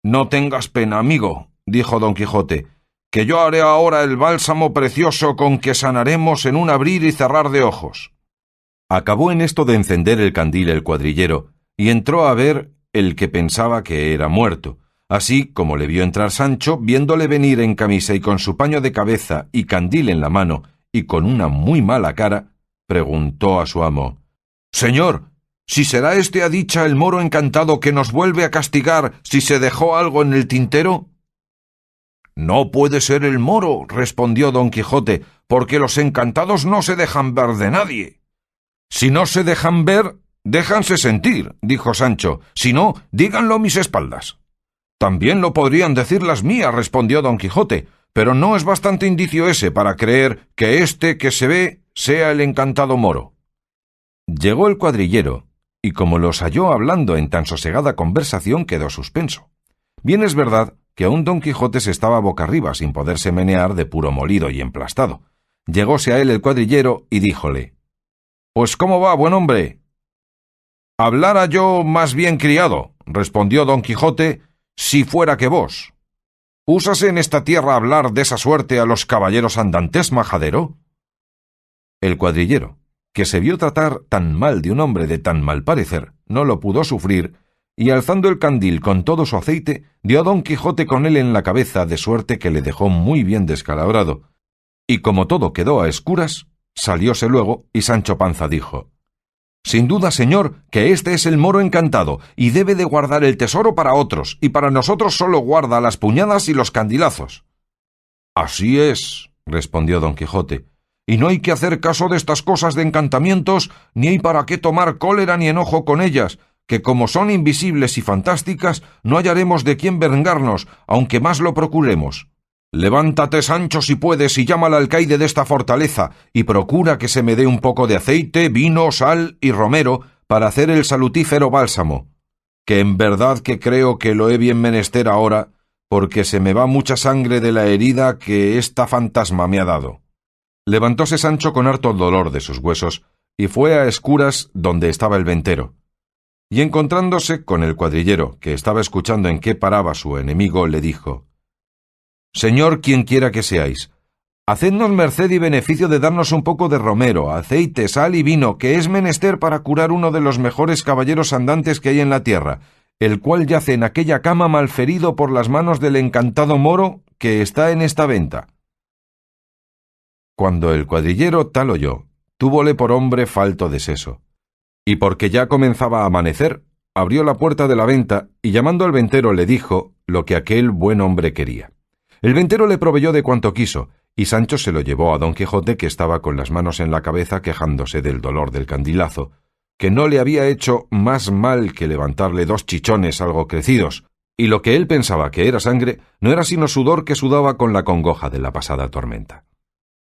«No tengas pena, amigo», dijo Don Quijote, «que yo haré ahora el bálsamo precioso con que sanaremos en un abrir y cerrar de ojos». Acabó en esto de encender el candil el cuadrillero, y entró a ver el que pensaba que era muerto. Así como le vio entrar Sancho, viéndole venir en camisa y con su paño de cabeza y candil en la mano, y con una muy mala cara, preguntó a su amo: Señor, si será este a dicha el moro encantado que nos vuelve a castigar si se dejó algo en el tintero. No puede ser el moro, respondió don Quijote, porque los encantados no se dejan ver de nadie. Si no se dejan ver, déjanse sentir, dijo Sancho, si no, díganlo a mis espaldas. También lo podrían decir las mías, respondió don Quijote, pero no es bastante indicio ese para creer que este que se ve sea el encantado moro. Llegó el cuadrillero, y como los halló hablando en tan sosegada conversación quedó suspenso. Bien es verdad que aún don Quijote se estaba boca arriba sin poderse menear de puro molido y emplastado. Llegóse a él el cuadrillero y díjole: «Pues ¿cómo va, buen hombre?» «Hablara yo más bien criado», respondió don Quijote, «si fuera que vos. ¿Úsase en esta tierra hablar de esa suerte a los caballeros andantes, majadero?» El cuadrillero, que se vio tratar tan mal de un hombre de tan mal parecer, no lo pudo sufrir, y alzando el candil con todo su aceite, dio a don Quijote con él en la cabeza, de suerte que le dejó muy bien descalabrado. Y como todo quedó a escuras, salióse luego, y Sancho Panza dijo: «Sin duda, señor, que este es el moro encantado, y debe de guardar el tesoro para otros, y para nosotros solo guarda las puñadas y los candilazos». «Así es», respondió don Quijote, «y no hay que hacer caso de estas cosas de encantamientos, ni hay para qué tomar cólera ni enojo con ellas, que como son invisibles y fantásticas, no hallaremos de quién vengarnos, aunque más lo procuremos. Levántate, Sancho, si puedes, y llama al alcaide de esta fortaleza, y procura que se me dé un poco de aceite, vino, sal y romero, para hacer el salutífero bálsamo, que en verdad que creo que lo he bien menester ahora, porque se me va mucha sangre de la herida que esta fantasma me ha dado». Levantóse Sancho con harto dolor de sus huesos, y fue a escuras donde estaba el ventero. Y encontrándose con el cuadrillero, que estaba escuchando en qué paraba su enemigo, le dijo: «Señor, quien quiera que seáis, hacednos merced y beneficio de darnos un poco de romero, aceite, sal y vino, que es menester para curar uno de los mejores caballeros andantes que hay en la tierra, el cual yace en aquella cama malferido por las manos del encantado moro que está en esta venta». Cuando el cuadrillero tal oyó, túvole por hombre falto de seso, y porque ya comenzaba a amanecer, abrió la puerta de la venta y llamando al ventero le dijo lo que aquel buen hombre quería. El ventero le proveyó de cuanto quiso, y Sancho se lo llevó a don Quijote, que estaba con las manos en la cabeza quejándose del dolor del candilazo, que no le había hecho más mal que levantarle 2 chichones algo crecidos, y lo que él pensaba que era sangre no era sino sudor que sudaba con la congoja de la pasada tormenta.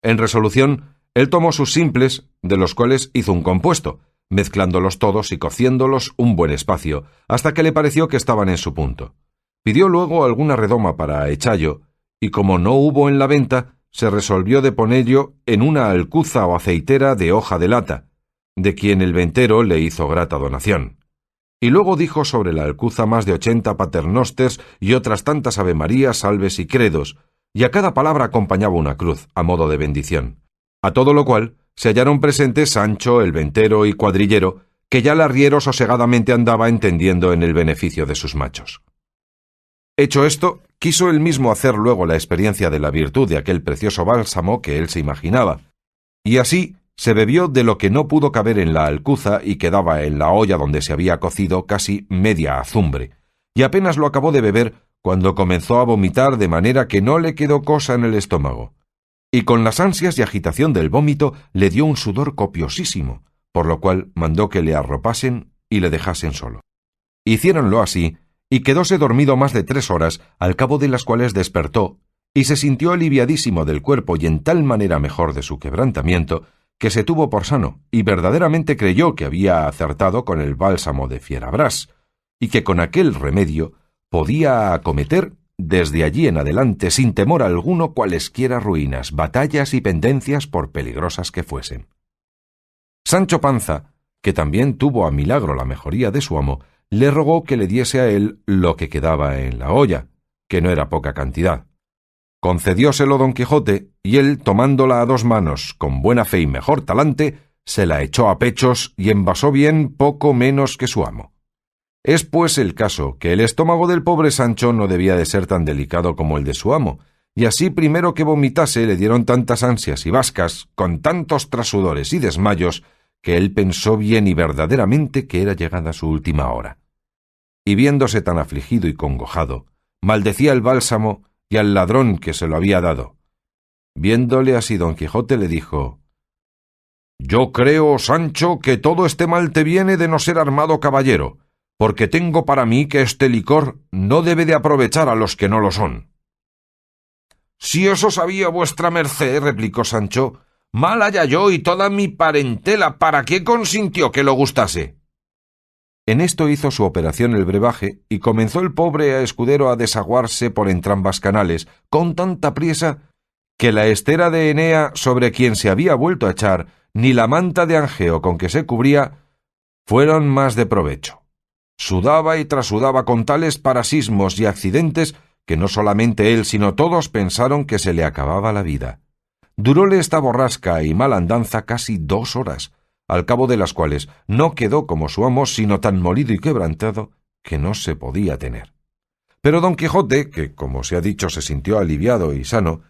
En resolución, él tomó sus simples, de los cuales hizo un compuesto, mezclándolos todos y cociéndolos un buen espacio, hasta que le pareció que estaban en su punto. Pidió luego alguna redoma para echallo, y como no hubo en la venta, se resolvió de ponello en una alcuza o aceitera de hoja de lata, de quien el ventero le hizo grata donación. Y luego dijo sobre la alcuza más de 80 paternosters y otras tantas avemarías, salves y credos, y a cada palabra acompañaba una cruz, a modo de bendición. A todo lo cual se hallaron presentes Sancho, el ventero y cuadrillero, que ya el arriero sosegadamente andaba entendiendo en el beneficio de sus machos. Hecho esto, quiso él mismo hacer luego la experiencia de la virtud de aquel precioso bálsamo que él se imaginaba, y así se bebió de lo que no pudo caber en la alcuza y quedaba en la olla donde se había cocido casi media azumbre, y apenas lo acabó de beber cuando comenzó a vomitar de manera que no le quedó cosa en el estómago. Y con las ansias y agitación del vómito le dio un sudor copiosísimo, por lo cual mandó que le arropasen y le dejasen solo. Hiciéronlo así, y quedóse dormido más de 3 horas, al cabo de las cuales despertó, y se sintió aliviadísimo del cuerpo y en tal manera mejor de su quebrantamiento, que se tuvo por sano, y verdaderamente creyó que había acertado con el bálsamo de Fierabrás, y que con aquel remedio podía acometer desde allí en adelante sin temor alguno cualesquiera ruinas, batallas y pendencias por peligrosas que fuesen. Sancho Panza, que también tuvo a milagro la mejoría de su amo, le rogó que le diese a él lo que quedaba en la olla, que no era poca cantidad. Concedióselo don Quijote, y él, tomándola a 2 manos, con buena fe y mejor talante, se la echó a pechos y envasó bien poco menos que su amo. Es pues el caso que el estómago del pobre Sancho no debía de ser tan delicado como el de su amo, y así primero que vomitase le dieron tantas ansias y bascas, con tantos trasudores y desmayos, que él pensó bien y verdaderamente que era llegada su última hora. Y viéndose tan afligido y congojado, maldecía el bálsamo y al ladrón que se lo había dado. Viéndole así don Quijote le dijo: «Yo creo, Sancho, que todo este mal te viene de no ser armado caballero, porque tengo para mí que este licor no debe de aprovechar a los que no lo son». «Si eso sabía vuestra merced», replicó Sancho, «mal haya yo y toda mi parentela, ¿para qué consintió que lo gustase?» En esto hizo su operación el brebaje, y comenzó el pobre escudero a desaguarse por entrambas canales, con tanta priesa, que la estera de Enea sobre quien se había vuelto a echar, ni la manta de Angeo con que se cubría, fueron más de provecho. Sudaba y trasudaba con tales parasismos y accidentes que no solamente él, sino todos pensaron que se le acababa la vida. Duróle esta borrasca y mala andanza casi 2 horas, al cabo de las cuales no quedó como su amo, sino tan molido y quebrantado que no se podía tener. Pero don Quijote, que como se ha dicho se sintió aliviado y sano,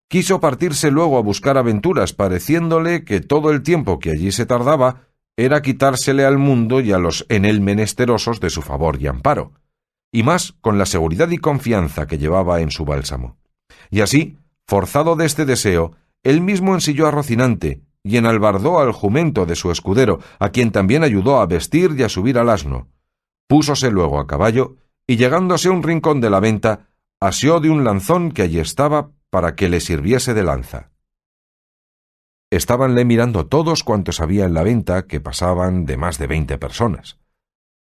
quiso partirse luego a buscar aventuras, pareciéndole que todo el tiempo que allí se tardaba era quitársele al mundo y a los en él menesterosos de su favor y amparo, y más con la seguridad y confianza que llevaba en su bálsamo. Y así, forzado de este deseo, él mismo ensilló a Rocinante y enalbardó al jumento de su escudero, a quien también ayudó a vestir y a subir al asno. Púsose luego a caballo y, llegándose a un rincón de la venta, asió de un lanzón que allí estaba para que le sirviese de lanza. Estábanle mirando todos cuantos había en la venta, que pasaban de más de 20 personas.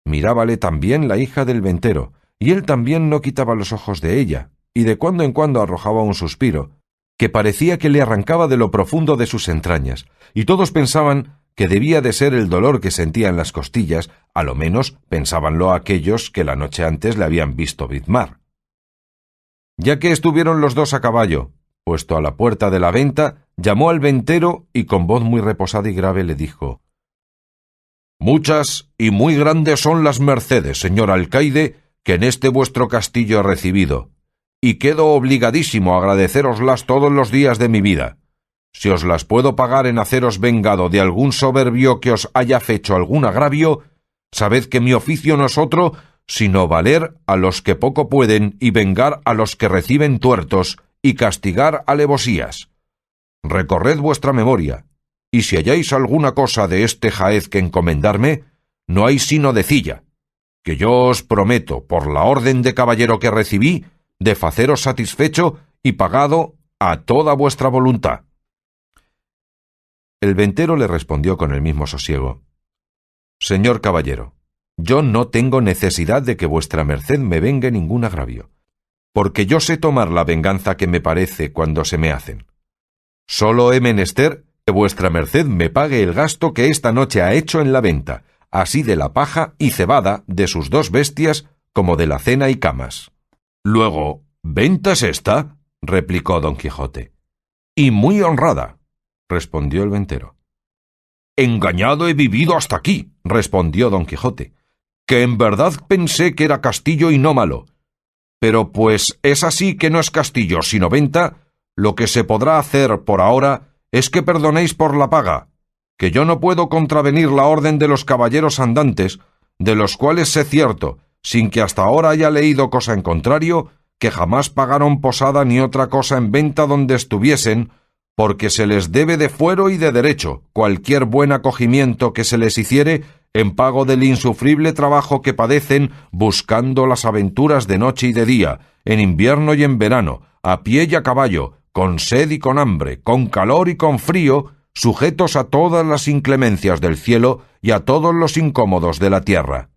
Mirábale también la hija del ventero, y él también no quitaba los ojos de ella, y de cuando en cuando arrojaba un suspiro, que parecía que le arrancaba de lo profundo de sus entrañas, y todos pensaban que debía de ser el dolor que sentía en las costillas, a lo menos pensábanlo aquellos que la noche antes le habían visto bizmar. Ya que estuvieron los dos a caballo, puesto a la puerta de la venta, llamó al ventero y con voz muy reposada y grave le dijo: «Muchas y muy grandes son las mercedes, señor alcaide, que en este vuestro castillo he recibido, y quedo obligadísimo a agradeceroslas todos los días de mi vida. Si os las puedo pagar en haceros vengado de algún soberbio que os haya fecho algún agravio, sabed que mi oficio no es otro sino valer a los que poco pueden y vengar a los que reciben tuertos y castigar alevosías. Recorred vuestra memoria, y si halláis alguna cosa de este jaez que encomendarme, no hay sino decilla, que yo os prometo, por la orden de caballero que recibí, de faceros satisfecho y pagado a toda vuestra voluntad». El ventero le respondió con el mismo sosiego: «Señor caballero, yo no tengo necesidad de que vuestra merced me vengue ningún agravio, porque yo sé tomar la venganza que me parece cuando se me hacen. Solo he menester que vuestra merced me pague el gasto que esta noche ha hecho en la venta, así de la paja y cebada de sus 2 bestias como de la cena y camas». «Luego, ¿venta es esta?», replicó don Quijote. «Y muy honrada», respondió el ventero. «Engañado he vivido hasta aquí», respondió don Quijote, «que en verdad pensé que era castillo y no malo. Pero pues es así que no es castillo sino venta, lo que se podrá hacer por ahora es que perdonéis por la paga, que yo no puedo contravenir la orden de los caballeros andantes, de los cuales sé cierto, sin que hasta ahora haya leído cosa en contrario, que jamás pagaron posada ni otra cosa en venta donde estuviesen, porque se les debe de fuero y de derecho cualquier buen acogimiento que se les hiciere en pago del insufrible trabajo que padecen buscando las aventuras de noche y de día, en invierno y en verano, a pie y a caballo, con sed y con hambre, con calor y con frío, sujetos a todas las inclemencias del cielo y a todos los incómodos de la tierra».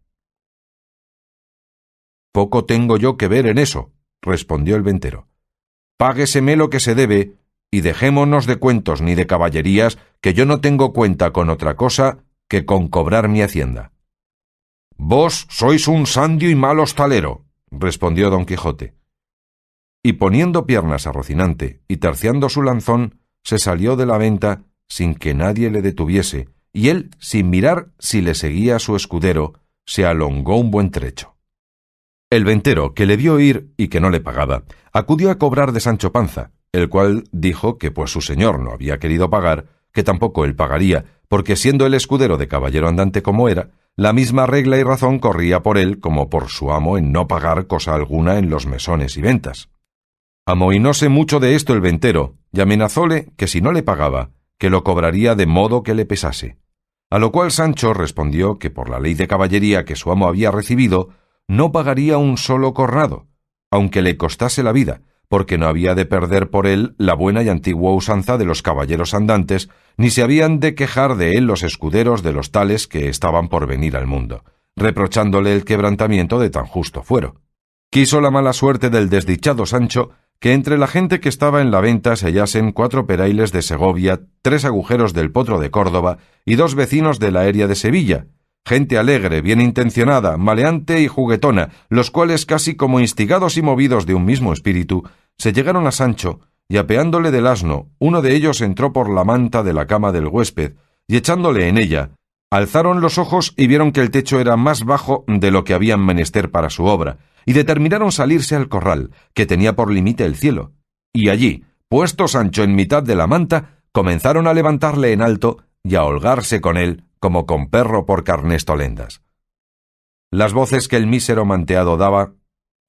«Poco tengo yo que ver en eso», respondió el ventero. «Págueseme lo que se debe, y dejémonos de cuentos ni de caballerías, que yo no tengo cuenta con otra cosa que con cobrar mi hacienda». «Vos sois un sandio y mal hostalero», respondió don Quijote. Y poniendo piernas a Rocinante y terciando su lanzón, se salió de la venta sin que nadie le detuviese, y él, sin mirar si le seguía a su escudero, se alongó un buen trecho. El ventero, que le vio ir y que no le pagaba, acudió a cobrar de Sancho Panza, el cual dijo que pues su señor no había querido pagar, que tampoco él pagaría, porque siendo el escudero de caballero andante como era, la misma regla y razón corría por él como por su amo en no pagar cosa alguna en los mesones y ventas. Amohinóse mucho de esto el ventero, y amenazóle que si no le pagaba, que lo cobraría de modo que le pesase. A lo cual Sancho respondió que por la ley de caballería que su amo había recibido, no pagaría un solo cornado, aunque le costase la vida, porque no había de perder por él la buena y antigua usanza de los caballeros andantes, ni se habían de quejar de él los escuderos de los tales que estaban por venir al mundo, reprochándole el quebrantamiento de tan justo fuero. Quiso la mala suerte del desdichado Sancho que entre la gente que estaba en la venta se hallasen 4 perailes de Segovia, 3 agujeros del Potro de Córdoba y 2 vecinos de la Eria de Sevilla, gente alegre, bien intencionada, maleante y juguetona, los cuales casi como instigados y movidos de un mismo espíritu, se llegaron a Sancho, y apeándole del asno, uno de ellos entró por la manta de la cama del huésped, y echándole en ella, alzaron los ojos y vieron que el techo era más bajo de lo que habían menester para su obra, y determinaron salirse al corral, que tenía por límite el cielo, y allí, puesto Sancho en mitad de la manta, comenzaron a levantarle en alto y a holgarse con él, como con perro por carnestolendas. Las voces que el mísero manteado daba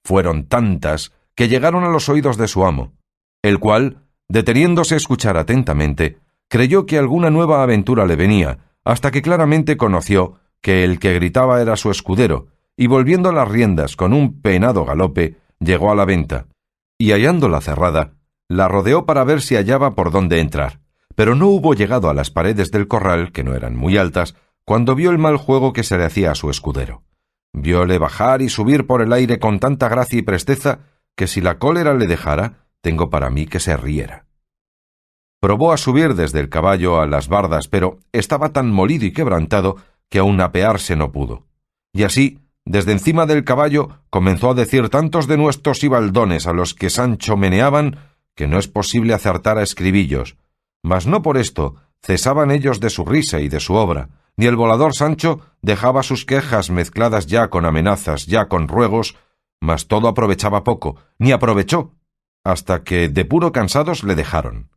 fueron tantas que llegaron a los oídos de su amo, el cual, deteniéndose a escuchar atentamente, creyó que alguna nueva aventura le venía, hasta que claramente conoció que el que gritaba era su escudero, y volviendo las riendas con un penado galope, llegó a la venta, y hallándola cerrada, la rodeó para ver si hallaba por dónde entrar, pero no hubo llegado a las paredes del corral, que no eran muy altas, cuando vio el mal juego que se le hacía a su escudero. Vióle bajar y subir por el aire con tanta gracia y presteza, que si la cólera le dejara, tengo para mí que se riera. Probó a subir desde el caballo a las bardas, pero estaba tan molido y quebrantado que aun apearse no pudo. Y así, desde encima del caballo, comenzó a decir tantos denuestos y baldones a los que Sancho meneaban, que no es posible acertar a escribillos. Mas no por esto cesaban ellos de su risa y de su obra, ni el volador Sancho dejaba sus quejas mezcladas ya con amenazas, ya con ruegos, mas todo aprovechaba poco, ni aprovechó, hasta que de puro cansados le dejaron.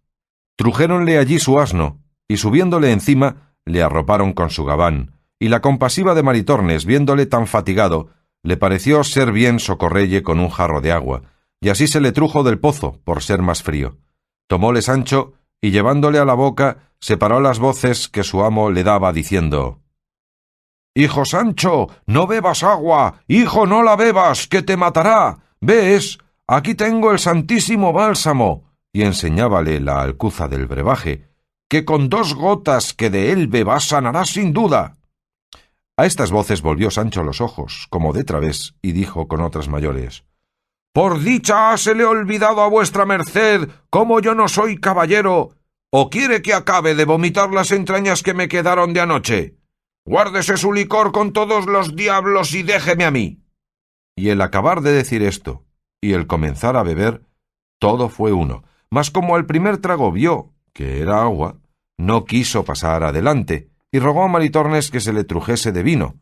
Trujéronle allí su asno, y subiéndole encima, le arroparon con su gabán, y la compasiva de Maritornes, viéndole tan fatigado, le pareció ser bien socorrelle con un jarro de agua, y así se le trujo del pozo, por ser más frío. Tomóle Sancho, y llevándole a la boca, separó las voces que su amo le daba, diciendo: «Hijo Sancho, no bebas agua, hijo, no la bebas, que te matará. ¿Ves? Aquí tengo el santísimo bálsamo», y enseñábale la alcuza del brebaje, «que con 2 gotas que de él bebas sanarás sin duda». A estas voces volvió Sancho los ojos, como de través, y dijo con otras mayores: «Por dicha se le ha olvidado a vuestra merced cómo yo no soy caballero, o quiere que acabe de vomitar las entrañas que me quedaron de anoche. Guárdese su licor con todos los diablos y déjeme a mí». Y el acabar de decir esto, y el comenzar a beber, todo fue uno, mas como al primer trago vio que era agua, no quiso pasar adelante, y rogó a Maritornes que se le trujese de vino.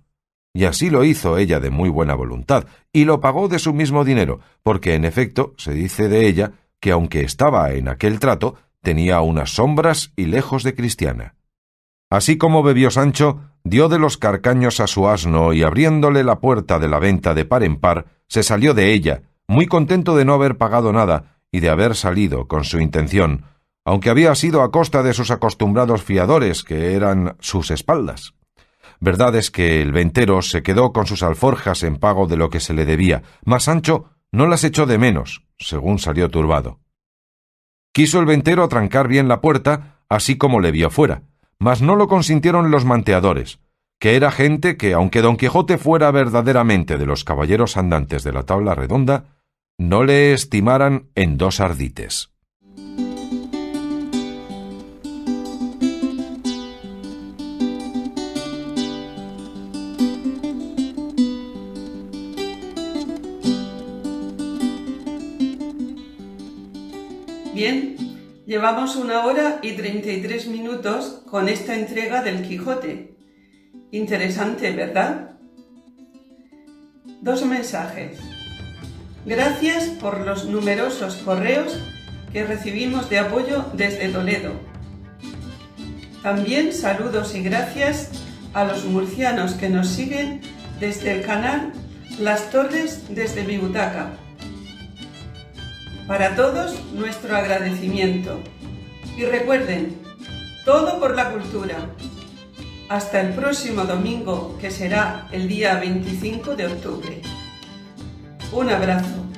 Y así lo hizo ella de muy buena voluntad, y lo pagó de su mismo dinero, porque en efecto se dice de ella que aunque estaba en aquel trato, tenía unas sombras y lejos de cristiana. Así como bebió Sancho, dio de los carcaños a su asno, y abriéndole la puerta de la venta de par en par, se salió de ella, muy contento de no haber pagado nada, y de haber salido con su intención, aunque había sido a costa de sus acostumbrados fiadores, que eran sus espaldas. Verdad es que el ventero se quedó con sus alforjas en pago de lo que se le debía, mas Sancho no las echó de menos, según salió turbado. Quiso el ventero atrancar bien la puerta, así como le vio fuera, mas no lo consintieron los manteadores, que era gente que, aunque Don Quijote fuera verdaderamente de los caballeros andantes de la tabla redonda, no le estimaran en 2 ardites. Bien, llevamos 1 hora y 33 minutos con esta entrega del Quijote. Interesante, ¿verdad? 2 mensajes. Gracias por los numerosos correos que recibimos de apoyo desde Toledo. También saludos y gracias a los murcianos que nos siguen desde el canal Las Torres desde mi butaca. Para todos, nuestro agradecimiento. Y recuerden, todo por la cultura. Hasta el próximo domingo, que será el día 25 de octubre. Un abrazo.